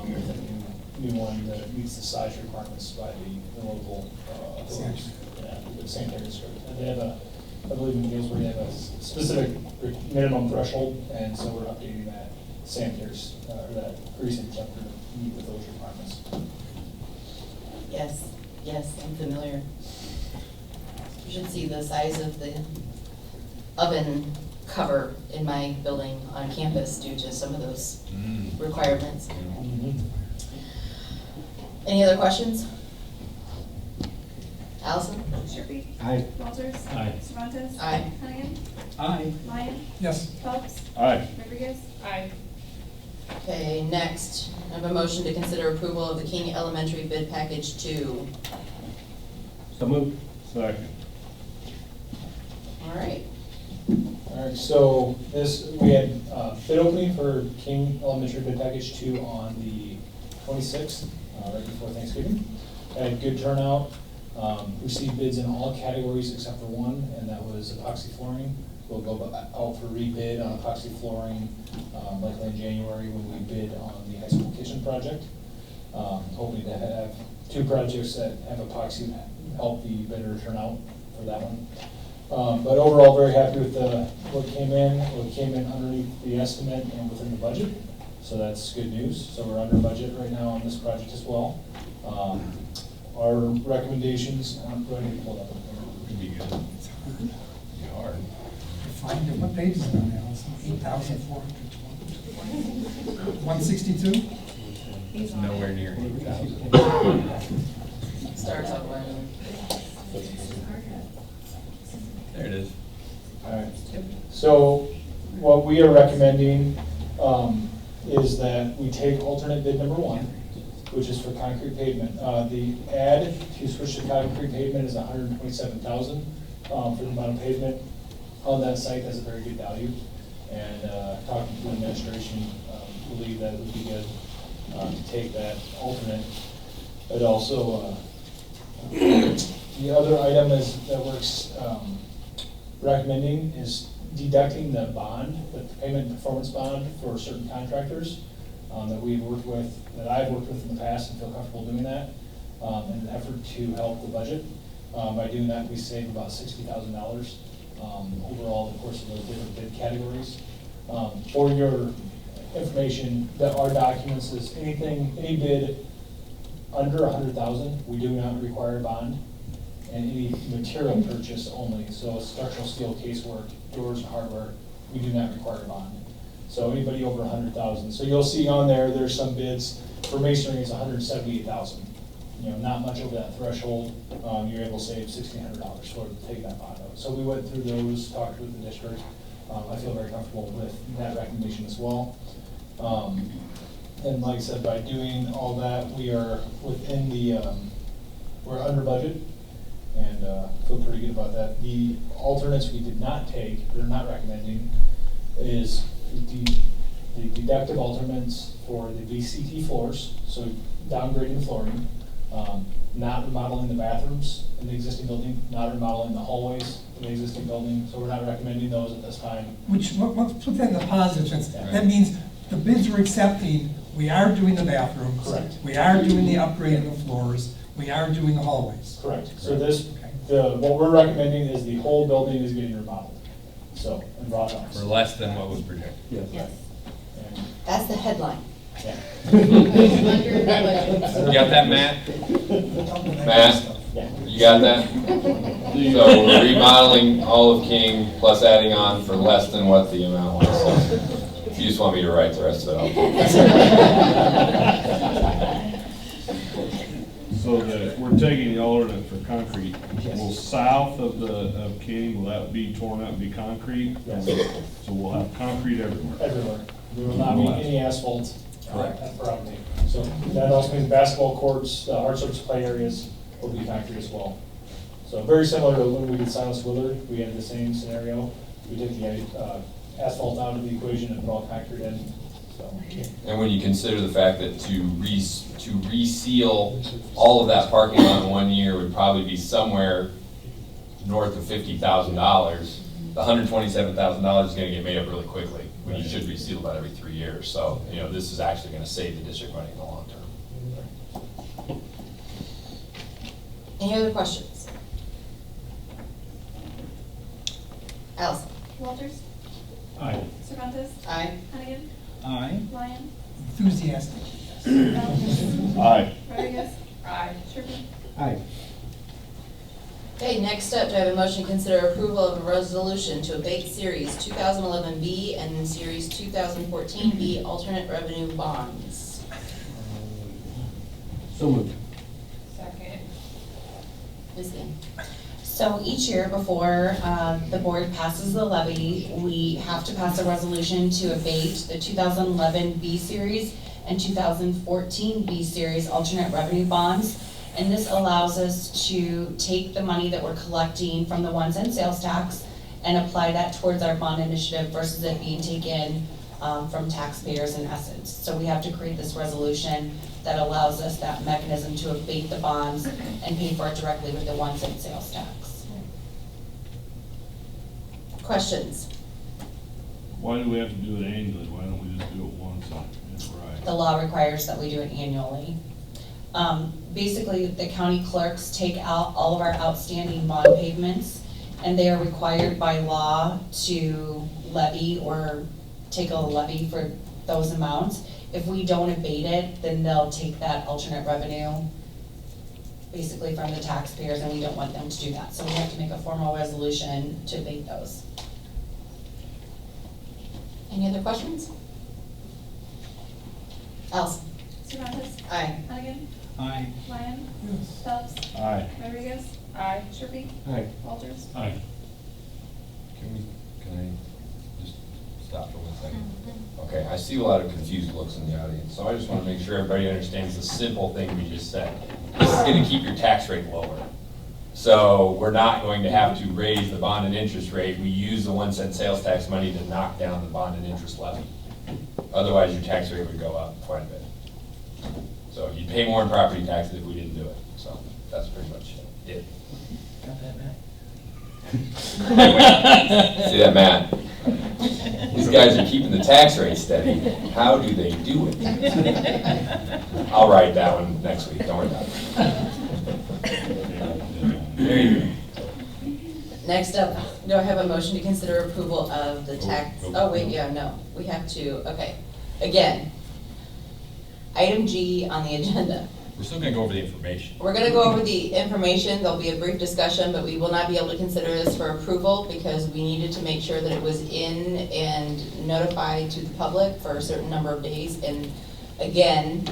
with a new one that meets the size requirements by the local authorities. Yeah, the sanitary district. And they have a, I believe in Galesburg, they have a specific minimum threshold, and so we're updating that sanitary, or that grease injector to meet with those requirements. Yes, yes, I'm familiar. You should see the size of the oven cover in my building on campus due to some of those requirements. Any other questions? Allison? Sharpie? Aye. Walters? Aye. Cervantes? Aye. Hennigan? Aye. Lyon? Yes. Phillips? Aye. Rodriguez? Aye. Okay, next, I have a motion to consider approval of the King Elementary bid package 2. So moved. Second. All right. All right, so we had bid opening for King Elementary bid package 2 on the 26th, right before Thanksgiving. Had good turnout. Received bids in all categories except for one, and that was epoxy flooring. We'll go out for rebid on epoxy flooring likely in January when we bid on the high school kitchen project. Hoping to have 2 projects that have epoxy help the bidder turn out for that one. But overall, very happy with what came in. What came in underneath the estimate and within the budget. So that's good news. So we're under budget right now on this project as well. Our recommendations, I'm going to pull that up. Could be good. Be hard. Find it. What page is it on, Allison? 8,420. 162? It's nowhere near 8,000. Starts out when. There it is. All right. So what we are recommending is that we take alternate bid number 1, which is for concrete pavement. The ad to switch to concrete pavement is $127,000 for the amount of pavement on that site. That's a very good value. And talking to the administration, believe that it would be good to take that alternate. But also, the other item is that we're recommending is deducting the bond, the payment and performance bond for certain contractors that we've worked with, that I've worked with in the past and feel comfortable doing that in an effort to help the budget. By doing that, we save about $60,000 overall in the course of those different bid categories. For your information, our documents is any bid under $100,000, we do not require a bond, and any material purchase only. So structural steel, casework, doors, and hardware, we do not require a bond. So anybody over $100,000. So you'll see on there's some bids for masonry is $178,000. Not much over that threshold. You're able to save $1,600 for taking that bond out. So we went through those, talked with the district. I feel very comfortable with that recommendation as well. And like I said, by doing all that, we are within we're under budget, and feel pretty good about that. The alternates we did not take, they're not recommending, is the deductive alternates for the VCT floors, so downgrading the flooring, not remodeling the bathrooms in the existing building, not remodeling the hallways in the existing building, so we're not recommending those at this time. Let's put that in the positive sense. That means the bids we're accepting, we are doing the bathrooms. Correct. We are doing the upgrade of the floors. We are doing the hallways. Correct. So what we're recommending is the whole building is getting remodeled, so, and brought up. For less than what was projected. Yes. That's the headline. Yeah. You got that, Matt? Matt? You got that? So we're remodeling all of King plus adding on for less than what the amount was. So if you just want me to write the rest of it, I'll do it. So that we're taking the alternate for concrete. Well, south of King, will that be torn out and be concrete? Yes. So we'll have concrete everywhere. Everywhere. There will not be any asphalt at the property. So that also means basketball courts, hard surface play areas will be concrete as well. So very similar to when we did Silas Willard, we had the same scenario. We took the asphalt out of the equation and put all concrete in. So. And when you consider the fact that to reseal all of that parking lot in 1 year would probably be somewhere north of $50,000, the $127,000 is going to get made up really quickly when you should reseal about every 3 years. So, this is actually going to save the district money in the long term. Any other questions? Allison? Walters? Aye. Cervantes? Aye. Hennigan? Aye. Lyon? Enthusiastic. Phillips? Aye. Rodriguez? Aye. Sharpie? Aye. Aye. All right, Okay, next up, do I have a motion to consider approval of a resolution to abate Series 2011B and Series 2014B alternate revenue bonds? So moved. Second. Ms. Gann? So each year before the board passes the levy, we have to pass a resolution to abate the 2011 B Series and 2014 B Series alternate revenue bonds. And this allows us to take the money that we're collecting from the 1 cent sales tax and apply that towards our bond initiative versus it being taken from taxpayers in essence. So we have to create this resolution that allows us that mechanism to abate the bonds and pay for it directly with the 1 cent sales tax. Questions? Why do we have to do it annually? Why don't we just do it once and right? The law requires that we do it annually. Basically, the county clerks take out all of our outstanding bond payments, and they are required by law to levy or take a levy for those amounts. If we don't abate it, then they'll take that alternate revenue basically from the taxpayers, and we don't want them to do that. So we have to make a formal resolution to abate those. Any other questions? Allison? Surratt. Aye. Hannigan. Aye. Lyon. Yes. Phelps. Aye. Rodriguez. Aye. Sharpie. Aye. Walters. Aye. Can I just stop for 1 second? Okay, I see a lot of confused looks in the audience, so I just want to make sure everybody understands the simple thing we just said. This is going to keep your tax rate lower. So we're not going to have to raise the bond and interest rate. We use the 1 cent sales tax money to knock down the bond and interest levy. Otherwise, your tax rate would go up quite a bit. So you'd pay more in property taxes if we didn't do it. So that's pretty much it. Got that, Matt? See that, Matt? These guys are keeping the tax rate steady. How do they do it? I'll write that one next week. Don't worry about it. There you go. Next up, do I have a motion to consider approval of the tax? Oh, wait, yeah, no, we have to, okay. Again, item G on the agenda. We're still gonna go over the information. We're gonna go over the information, there'll be a brief discussion, but we will not be able to consider this for approval because we needed to make sure that it was in and notified to the public for a certain number of days. And again,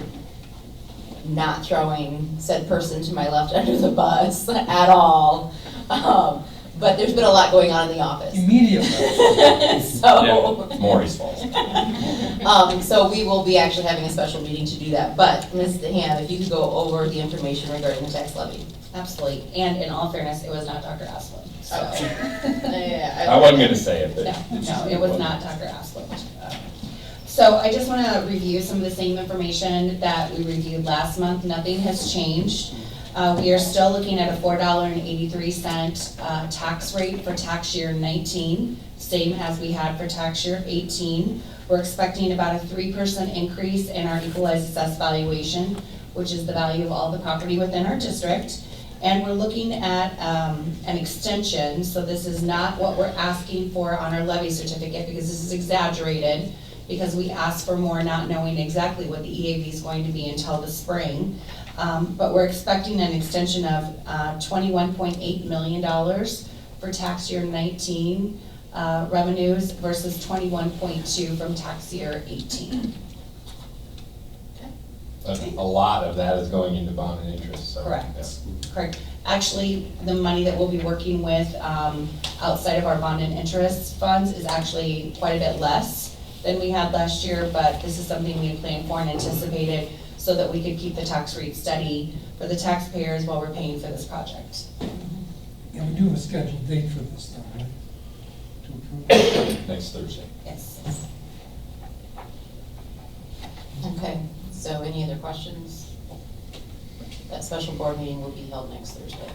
not throwing said person to my left under the bus at all. But there's been a lot going on in the office. Immediately. So. Yeah, it's Maury's fault. So we will be actually having a special meeting to do that. But Ms. DeHaan, if you could go over the information regarding the tax levy. Absolutely. And in all fairness, it was not Dr. Asplund. So. I wasn't gonna say it, but. No, it was not Dr. Asplund. So I just want to review some of the same information that we reviewed last month. Nothing has changed. We are still looking at a $4.83 tax rate for tax year 19, same as we had for tax year 18. We're expecting about a 3% increase in our equalized assessed valuation, which is the value of all the property within our district. And we're looking at an extension, so this is not what we're asking for on our levy certificate because this is exaggerated because we asked for more not knowing exactly what the EAV is going to be until the spring. But we're expecting an extension of $21.8 million for tax year 19 revenues versus 21.2 from tax year 18. A lot of that is going into bond and interest, so. Correct. Yeah. Correct. Actually, the money that we'll be working with outside of our bond and interest funds is actually quite a bit less than we had last year, but this is something we planned for and anticipated so that we could keep the tax rate steady for the taxpayers while we're paying for this project. And we do have a scheduled date for this, though, right? To approve? Next Thursday. Yes. Okay, so any other questions? That special board meeting will be held next Thursday.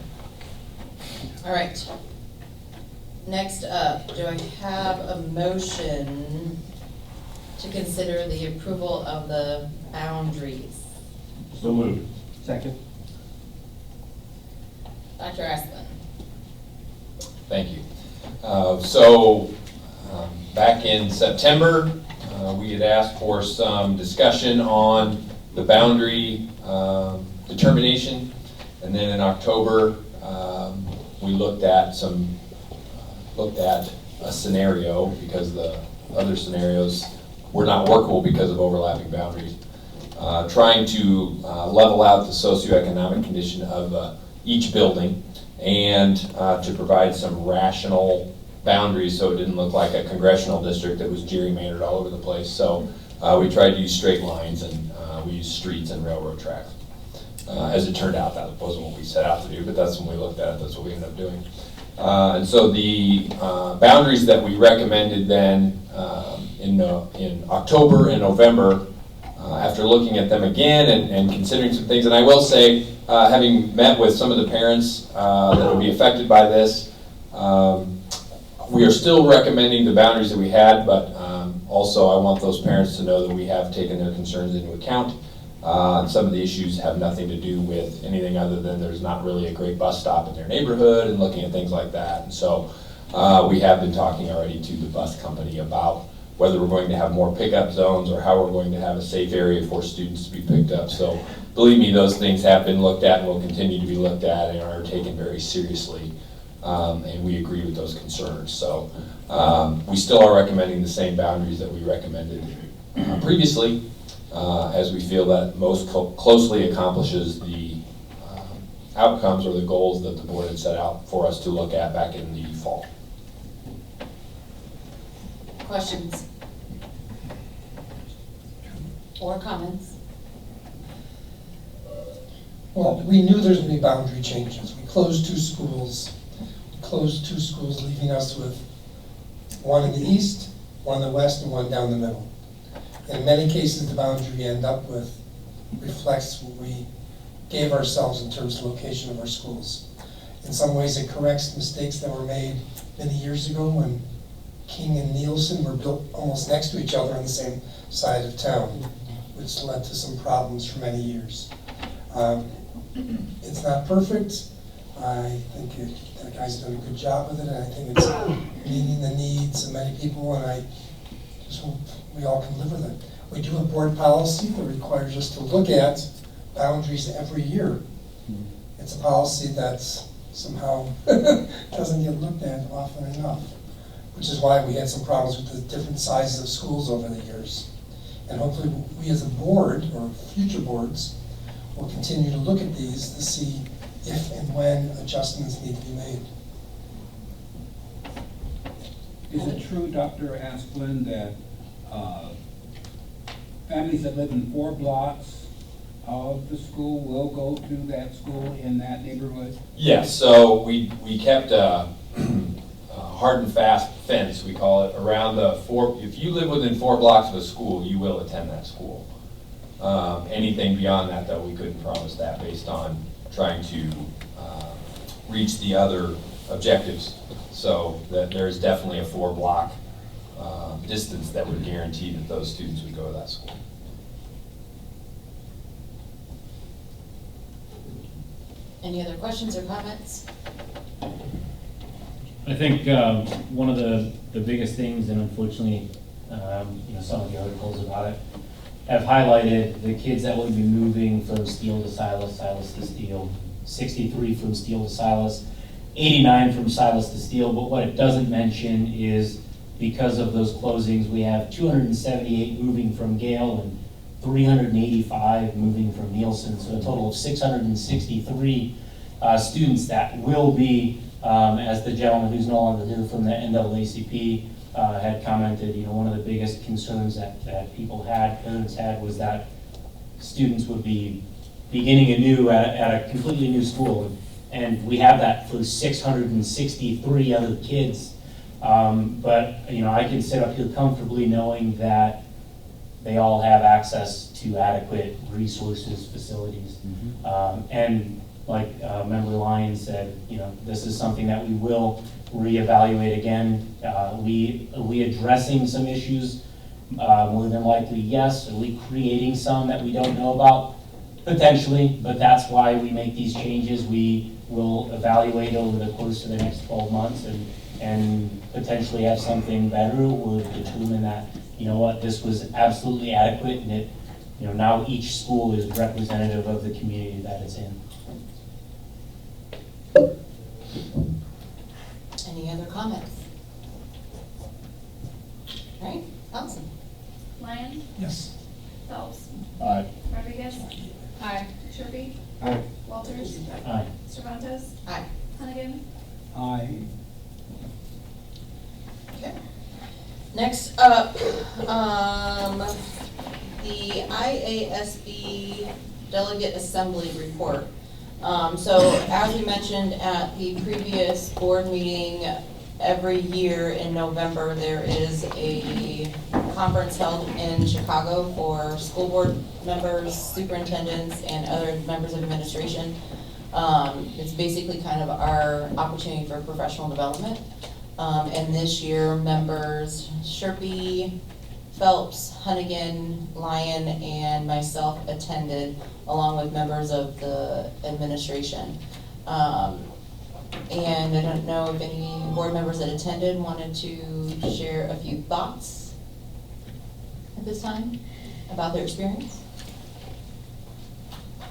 All right. Next up, do I have a motion to consider the approval of the boundaries? So moved. Second. Dr. Asplund. Thank you. Back in September, we had asked for some discussion on the boundary determination. And then in October, we we looked at a scenario because the other scenarios were not workable because of overlapping boundaries. Trying to level out the socioeconomic condition of each building and to provide some rational boundaries so it didn't look like a congressional district that was gerrymandered all over the place. So we tried to use straight lines and we used streets and railroad tracks. As it turned out, that wasn't what we set out to do, but that's when we looked at it, that's what we ended up doing. And so the boundaries that we recommended then in October and November, after looking at them again and considering some things, and I will say, having met with some of the parents that would be affected by this, we are still recommending the boundaries that we had, but also I want those parents to know that we have taken their concerns into account. Some of the issues have nothing to do with anything other than there's not really a great bus stop in their neighborhood and looking at things like that. And so we have been talking already to the bus company about whether we're going to have more pickup zones or how we're going to have a safe area for students to be picked up. So believe me, those things have been looked at and will continue to be looked at and are taken very seriously. And we agree with those concerns. So we still are recommending the same boundaries that we recommended previously, as we feel that most closely accomplishes the outcomes or the goals that the board had set out for us to look at back in the fall. Questions? Or comments? Well, we knew there's gonna be boundary changes. We closed two schools, leaving us with one in the east, one in the west, and one down the middle. In many cases, the boundary we end up with reflects what we gave ourselves in terms of location of our schools. In some ways, it corrects mistakes that were made many years ago when King and Nielsen were built almost next to each other on the same side of town, which led to some problems for many years. It's not perfect. I think that guy's done a good job with it, and I think it's meeting the needs of many people, and I just hope we all can live with it. We do have board policy that requires us to look at boundaries every year. It's a policy that's somehow doesn't get looked at often enough, which is why we had some problems with the different sizes of schools over the years. And hopefully we as a board, or future boards, will continue to look at these to see if and when adjustments need to be made. Is it true, Dr. Asplin, that families that live in 4 blocks of the school will go to that school in that neighborhood? Yes, so we kept a hard and fast fence, we call it, around the 4, if you live within 4 blocks of a school, you will attend that school. Anything beyond that, though, we couldn't promise that based on trying to reach the other objectives. So that there is definitely a 4-block distance that would guarantee that those students would go to that school. Any other questions or comments? I think one of the biggest things, and unfortunately, some of the articles about it have highlighted the kids that will be moving from Steele to Silas, Silas to Steele, 63 from Steele to Silas, 89 from Silas to Steele. But what it doesn't mention is because of those closings, we have 278 moving from Gale and 385 moving from Nielsen, so a total of 663 students that will be, as the gentleman who's no longer here from the NAACP had commented, one of the biggest concerns that parents had, was that students would be beginning anew at a completely new school. And we have that for 663 other kids. But I can sit up here comfortably knowing that they all have access to adequate resources, facilities. And like Member Lyons said, this is something that we will reevaluate again. Are we addressing some issues? More than likely, yes. Are we creating some that we don't know about? Potentially, but that's why we make these changes. We will evaluate over the course of the next 12 months and potentially have something better, or determine that, this was absolutely adequate, and it, now each school is representative of the community that it's in. Any other comments? All right, Allison? Lyon? Yes. Phelps? Aye. Rodriguez? Aye. Sharpie? Aye. Walters? Aye. Cervantes? Aye. Hannigan? Aye. Okay. Next up, the IASB Delegate Assembly Report. So as we mentioned at the previous board meeting, every year in November, there is a conference held in Chicago for school board members, superintendents, and other members of administration. It's basically kind of our opportunity for professional development. And this year, members Sherpy, Phelps, Hunnigan, Lyon, and myself attended, along with members of the administration. And I don't know if any board members that attended wanted to share a few thoughts at this time about their experience.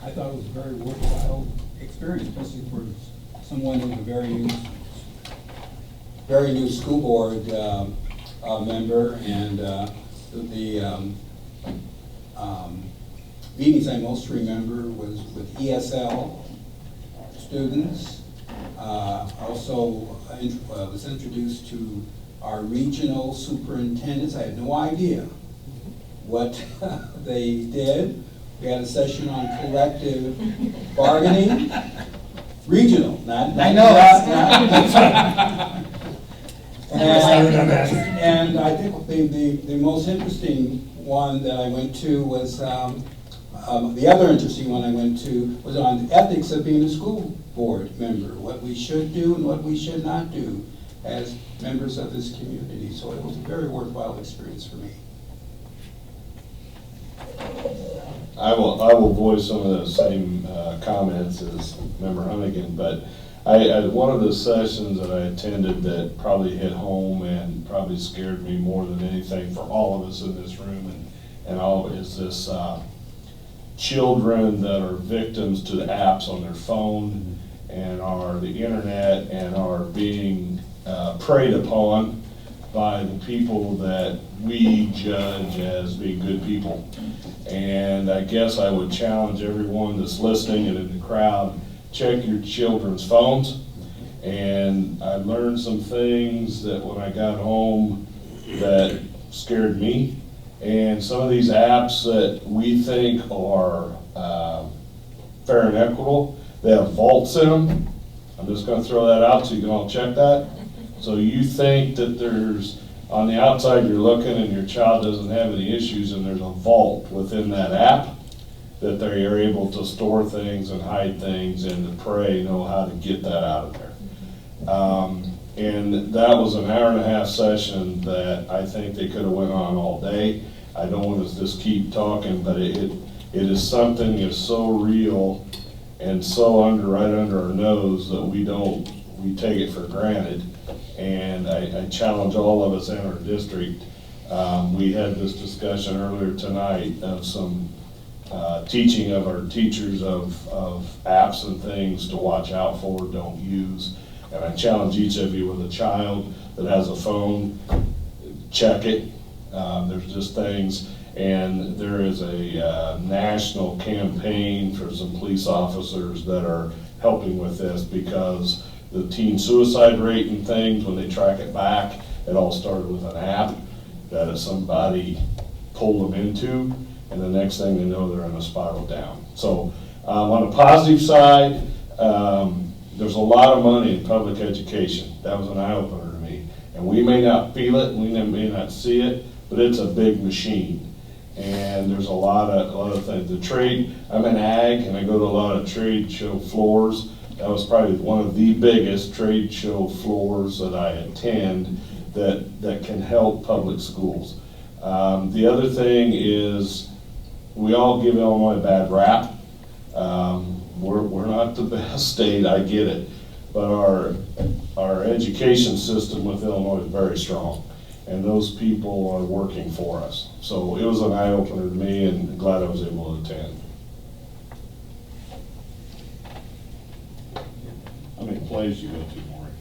I thought it was a very worthwhile experience, especially for someone who's a very new school board member, and the meetings I most remember was with ESL students. Also was introduced to our regional superintendents. I had no idea what they did. We had a session on collective bargaining, regional, not. I know. And I think the most interesting one that I went to was, the other interesting one I went to was on the ethics of being a school board member, what we should do and what we should not do as members of this community. So it was a very worthwhile experience for me. I will voice some of the same comments as Member Hunnigan, but one of the sessions that I attended that probably hit home and probably scared me more than anything for all of us in this room and all is this children that are victims to the apps on their phone and are the internet and are being preyed upon by the people that we judge as being good people. And I guess I would challenge everyone that's listening and in the crowd, check your children's phones. And I learned some things that when I got home that scared me. And some of these apps that we think are fair and equitable, they have vaults in them. I'm just gonna throw that out so you can all check that. So you think that there's, on the outside you're looking and your child doesn't have any issues and there's a vault within that app that they are able to store things and hide things and to pray know how to get that out of there. And that was an hour-and-a-half session that I think they could have went on all day. I don't want to just keep talking, but it is something that's so real and so right under our nose that we take it for granted. And I challenge all of us in our district. We had this discussion earlier tonight of some teaching of our teachers of apps and things to watch out for, don't use. And I challenge each of you with a child that has a phone, check it. There's just things, and there is a national campaign for some police officers that are helping with this because the teen suicide rate and things, when they track it back, it all started with an app that somebody pulled them into, and the next thing they know, they're in a spiral down. So on the positive side, there's a lot of money in public education. That was an eye-opener to me. And we may not feel it, we may not see it, but it's a big machine. And there's a lot of things. The trade, I'm in ag, and I go to a lot of trade show floors. That was probably one of the biggest trade show floors that I attend that can help public schools. The other thing is we all give Illinois a bad rap. We're not the best state, I get it, but our education system with Illinois is very strong, and those people are working for us. So it was an eye-opener to me, and glad I was able to attend. How many plays you go to, Maury?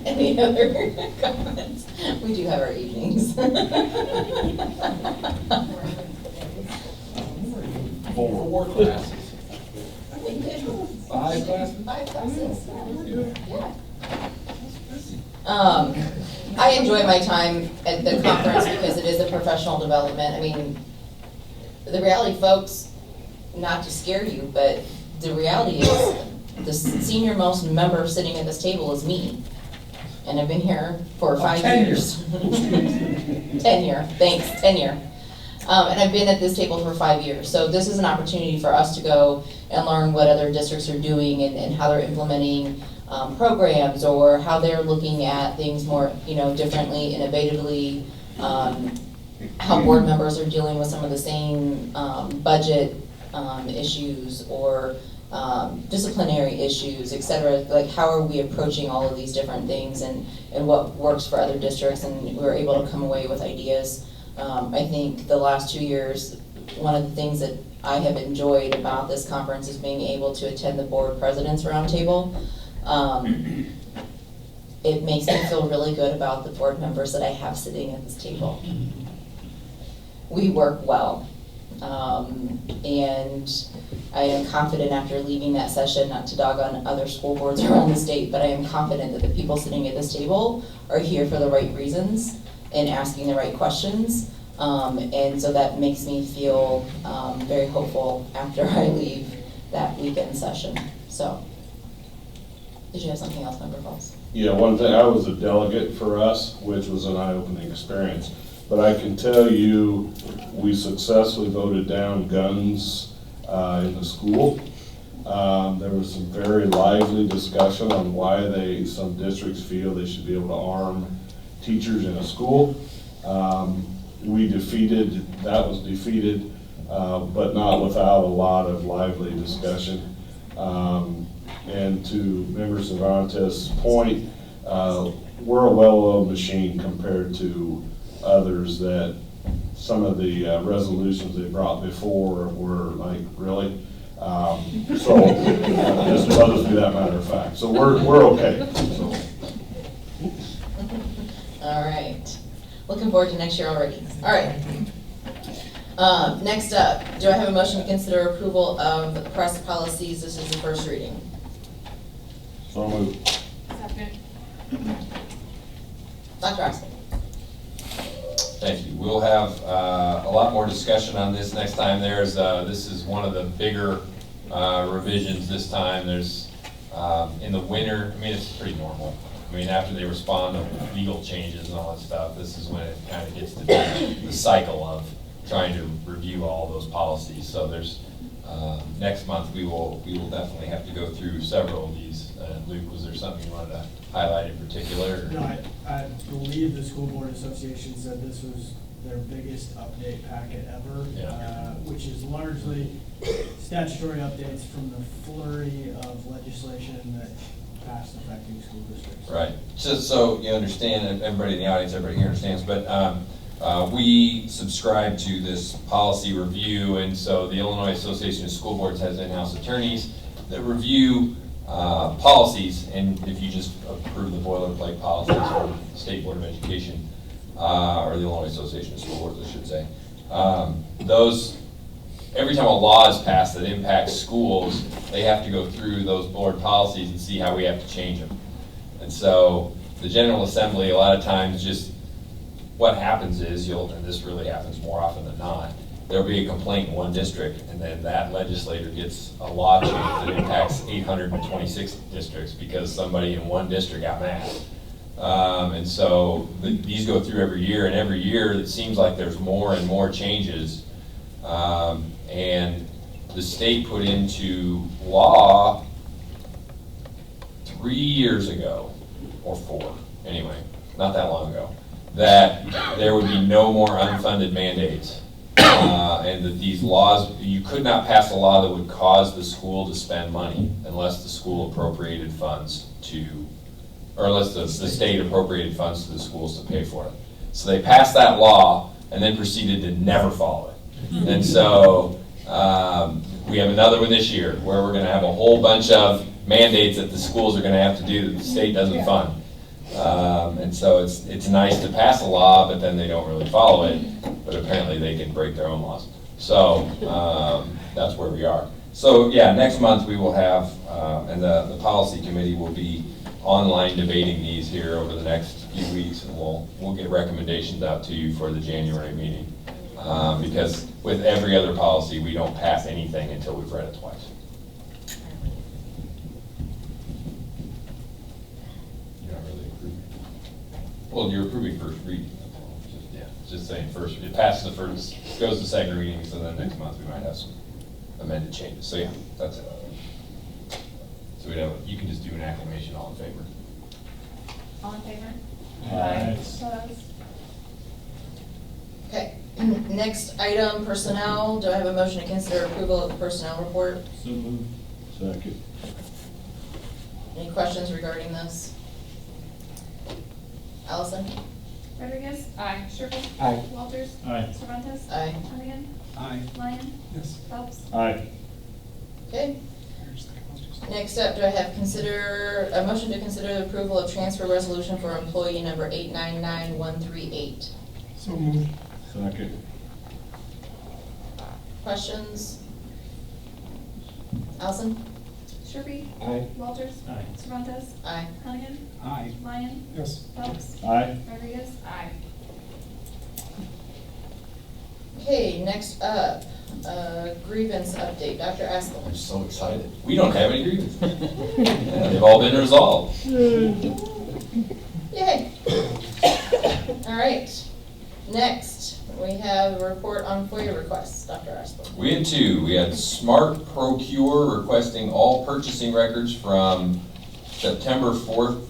Any other comments? We do have our evenings. 4 classes. 5 classes? 5 classes. Yeah. I enjoy my time at the conference because it is a professional development. I mean, the reality, folks, not to scare you, but the reality is the senior most member sitting at this table is me. And I've been here for 5 years. Tenure, thanks, tenure. And I've been at this table for 5 years. So this is an opportunity for us to go and learn what other districts are doing and how they're implementing programs, or how they're looking at things more, differently, innovatively, how board members are dealing with some of the same budget issues or disciplinary issues, et cetera. Like, how are we approaching all of these different things and what works for other districts, and we're able to come away with ideas. I think the last 2 years, one of the things that I have enjoyed about this conference is being able to attend the board president's roundtable. It makes me feel really good about the board members that I have sitting at this table. We work well. And I am confident after leaving that session, not to dog on other school boards around the state, but I am confident that the people sitting at this table are here for the right reasons and asking the right questions. And so that makes me feel very hopeful after I leave that weekend session. So, did you have something else, Member Falls? Yeah, one thing, I was a delegate for us, which was an eye-opening experience. But I can tell you, we successfully voted down guns in the school. There was some very lively discussion on why some districts feel they should be able to arm teachers in a school. That was defeated, but not without a lot of lively discussion. And to Member Cervantes' point, we're a well-oiled machine compared to others that some of the resolutions they brought before were like, really? So just let us be that matter of fact. So we're okay. So. All right. Looking forward to next year already. All right. Next up, do I have a motion to consider approval of the press policies? This is the first reading. So moved. Second. Dr. Oxley. Thank you. We'll have a lot more discussion on this next time. This is one of the bigger revisions this time. There's, in the winter, I mean, it's pretty normal. I mean, after they respond to legal changes and all that stuff, this is when it kind of gets to the cycle of trying to review all those policies. So there's, next month we will definitely have to go through several of these. Luke, was there something you wanted to highlight in particular? No, I believe the School Board Association said this was their biggest update packet ever, which is largely statutory updates from the flurry of legislation that passed affecting school districts. Right. Just so you understand, and everybody in the audience, everybody here understands, but we subscribe to this policy review, and so the Illinois Association of School Boards has in-house attorneys that review policies, and if you just approve the boilerplate policies from the State Board of Education, or the Illinois Association of School Boards, I should say, those, every time a law is passed that impacts schools, they have to go through those board policies and see how we have to change them. And so the General Assembly, a lot of times, just what happens is, and this really happens more often than not, there'll be a complaint in one district, and then that legislator gets a law change that impacts 826 districts because somebody in one district got mad. And so these go through every year, and every year it seems like there's more and more changes. And the state put into law 3 years ago, or 4, anyway, not that long ago, that there would be no more unfunded mandates. And that these laws, you could not pass a law that would cause the school to spend money unless the school appropriated funds to, or unless the state appropriated funds to the schools to pay for it. So they passed that law and then proceeded to never follow it. And so we have another one this year where we're going to have a whole bunch of mandates that the schools are gonna have to do that the state doesn't fund. And so it's nice to pass a law, but then they don't really follow it, but apparently they can break their own laws. So, that's where we are. So, yeah, next month we will have, and the policy committee will be online debating these here over the next few weeks, and we'll get recommendations out to you for the January meeting. Because with every other policy, we don't pass anything until we've read it twice. You're not really approving. Well, you're approving first reading. Just saying first, it passes the first, goes to second reading, so then next month we might have some amended changes. So yeah, that's it. So you can just do an acclamation, all in favor. All in favor? Aye. Opposed? Okay, next item, personnel. Do I have a motion to consider approval of the personnel report? So moved. Second. Any questions regarding this? Allison? Rodriguez? Aye. Sherwood? Aye. Walters? Aye. Cervantes? Aye. Hannigan? Aye. Lyon? Yes. Phelps? Aye. Okay. Next up, do I have a motion to consider the approval of transfer resolution for employee number 899138? So moved. Second. Questions? Allison? Sherby? Aye. Walters? Aye. Cervantes? Aye. Hannigan? Aye. Lyon? Yes. Phelps? Aye. Rodriguez? Aye. Okay, next up, grievance update. Dr. Aspel. I'm so excited. We don't have any grievances. Yeah, they've all been resolved. Yay. All right. Next, we have a report on FOIA requests. Dr. Aspel. We had two. We had Smart Procure requesting all purchasing records from September 4th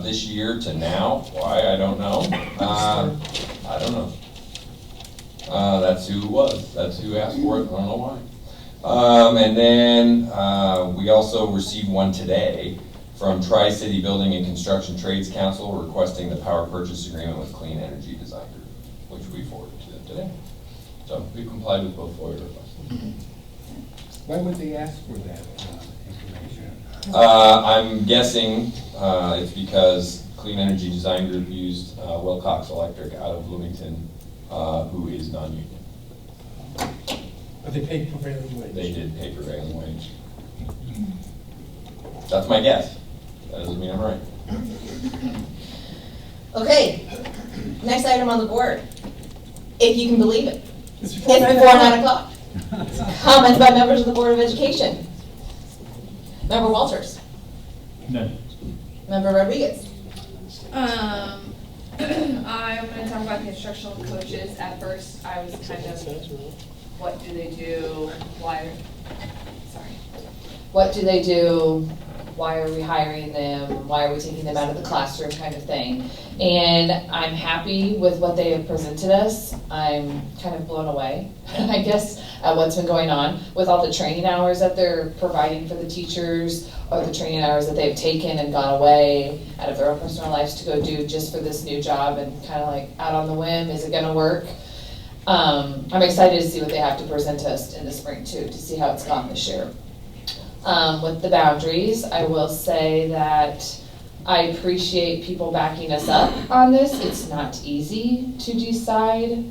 this year to now. Why, I don't know. I don't know. That's who it was. That's who asked for it. I don't know why. And then we also received one today from Tri-City Building and Construction Trades Council requesting the power purchase agreement with Clean Energy Design Group, which we forwarded to them today. So we complied with both FOIA requests. Why would they ask for that information? I'm guessing it's because Clean Energy Design Group used Wilcox Electric out of Bloomington, who is non-union. But they paid prevailing wage. They did pay prevailing wage. That's my guess. That doesn't mean I'm right. Okay, next item on the board. If you can believe it. It's before 9 o'clock. Comments by members of the Board of Education. Member Walters. None. Member Rodriguez. I'm gonna talk about the instructional coaches. At first, I was kind of, what do they do? Why, sorry. What do they do? Why are we hiring them? Why are we taking them out of the classroom kind of thing? And I'm happy with what they have presented us. I'm kind of blown away, I guess, at what's been going on with all the training hours that they're providing for the teachers, or the training hours that they've taken and gone away out of their own personal lives to go do just for this new job, and kind of like out on the whim, is it gonna work? I'm excited to see what they have to present to us in the spring too, to see how it's gone this year. With the boundaries, I will say that I appreciate people backing us up on this. It's not easy to decide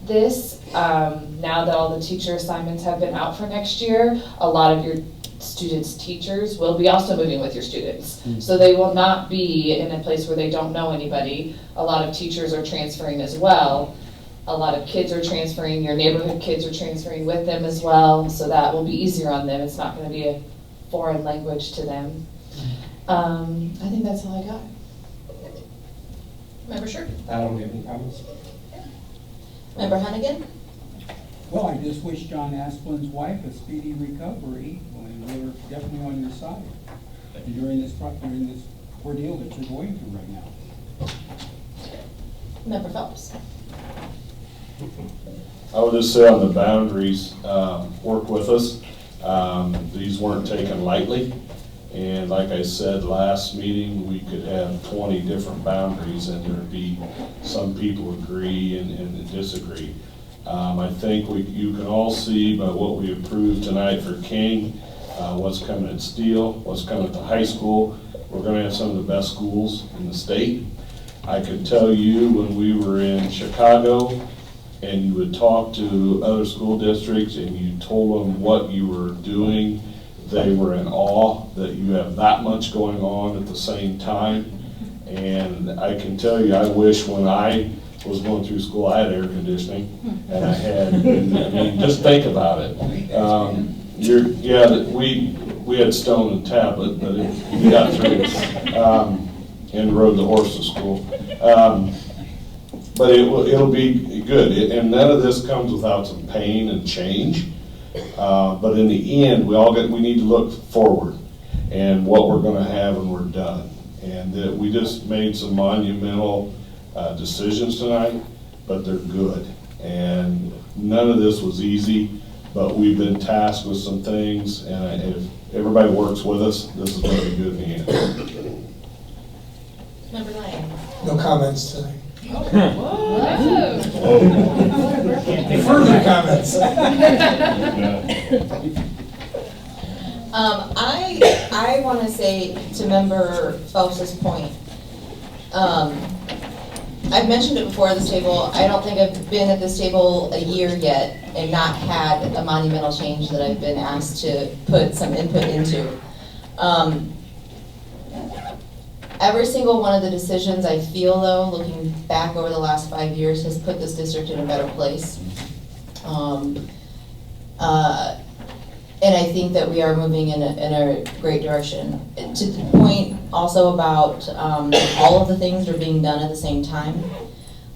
this. Now that all the teacher assignments have been out for next year, a lot of your students' teachers will be also moving with your students. So they will not be in a place where they don't know anybody. A lot of teachers are transferring as well. A lot of kids are transferring, your neighborhood kids are transferring with them as well, so that will be easier on them. It's not going to be a foreign language to them. I think that's all I got. Member Sherb. I don't have any comments. Member Hannigan. Well, I just wish John Asplin's wife a speedy recovery. We're definitely on your side during this ordeal that you're going through right now. Member Phelps. I would just say on the boundaries, work with us. These weren't taken lightly. And like I said last meeting, we could have 20 different boundaries and there'd be some people agree and disagree. I think you can all see by what we approved tonight for King what's coming at Steele, what's coming at the high school. We're gonna have some of the best schools in the state. I could tell you when we were in Chicago and you would talk to other school districts and you told them what you were doing, they were in awe that you have that much going on at the same time. And I can tell you, I wish when I was going through school, I had air conditioning, and I had, I mean, just think about it. We had stone and tablet, but we got through it, and rode the horse to school. But it'll be good, and none of this comes without some pain and change. But in the end, we need to look forward and what we're gonna have when we're done. And that we just made some monumental decisions tonight, but they're good. And none of this was easy, but we've been tasked with some things, and if everybody works with us, this is going to be good in the end. Member Lang. No comments tonight. Whoa. Further comments. I want to say to Member Phelps's point, I've mentioned it before at this table. I don't think I've been at this table a year yet and not had a monumental change that I've been asked to put some input into. Every single one of the decisions I feel, though, looking back over the last 5 years, has put this district in a better place. And I think that we are moving in a great direction. To the point also about all of the things that are being done at the same time,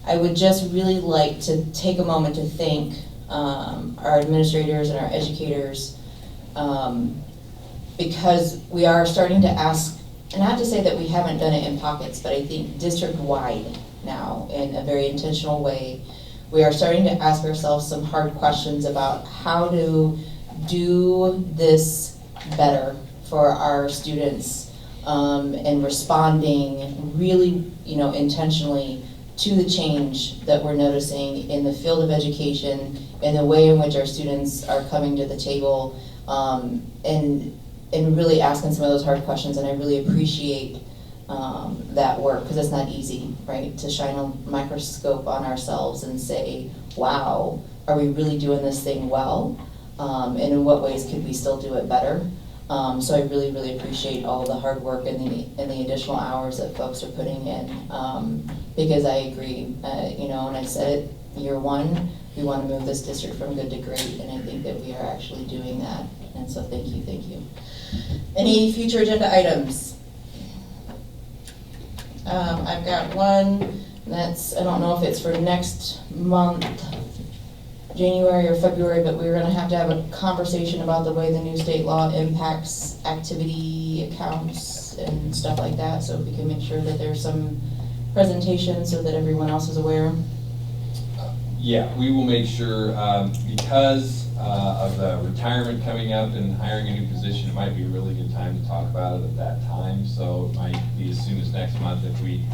I would just really like to take a moment to thank our administrators and our educators, because we are starting to ask, and not to say that we haven't done it in pockets, but I think district-wide now, in a very intentional way, we are starting to ask ourselves some hard questions about how to do this better for our students, and responding really, intentionally to the change that we're noticing in the field of education, in the way in which our students are coming to the table, and really asking some of those hard questions. And I really appreciate that work, because it's not easy, right, to shine a microscope on ourselves and say, wow, are we really doing this thing well? And in what ways could we still do it better? So I really, really appreciate all the hard work and the additional hours that folks are putting in, because I agree, and I said it year one, we want to move this district from good to great, and I think that we are actually doing that. And so thank you, thank you. Any future agenda items? I've got one that's, I don't know if it's for next month, January or February, but we're gonna have a conversation about the way the new state law impacts activity accounts and stuff like that, so if we can make sure that there's some presentation so that everyone else is aware. Yeah, we will make sure, because of the retirement coming up and hiring a new position, it might be a really good time to talk about it at that time, so it might be as soon as next month. If we,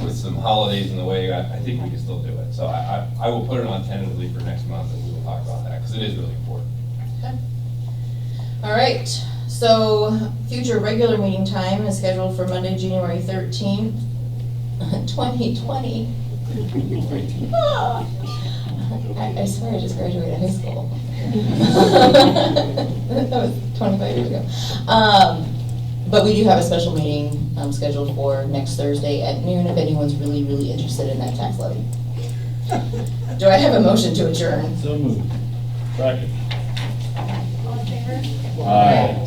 with some holidays in the way, I think we can still do it. So I will put it on tentatively for next month, and we will talk about that, because it is really important. Okay. All right, so future regular meeting time is scheduled for Monday, January 13th, 2020. I swear I just graduated high school. That was 25 years ago. But we do have a special meeting scheduled for next Thursday at noon if anyone's really, really interested in that tax levy. Do I have a motion to adjourn? So moved. Second. All in favor? Aye.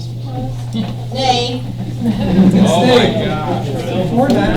Nay. Oh my gosh.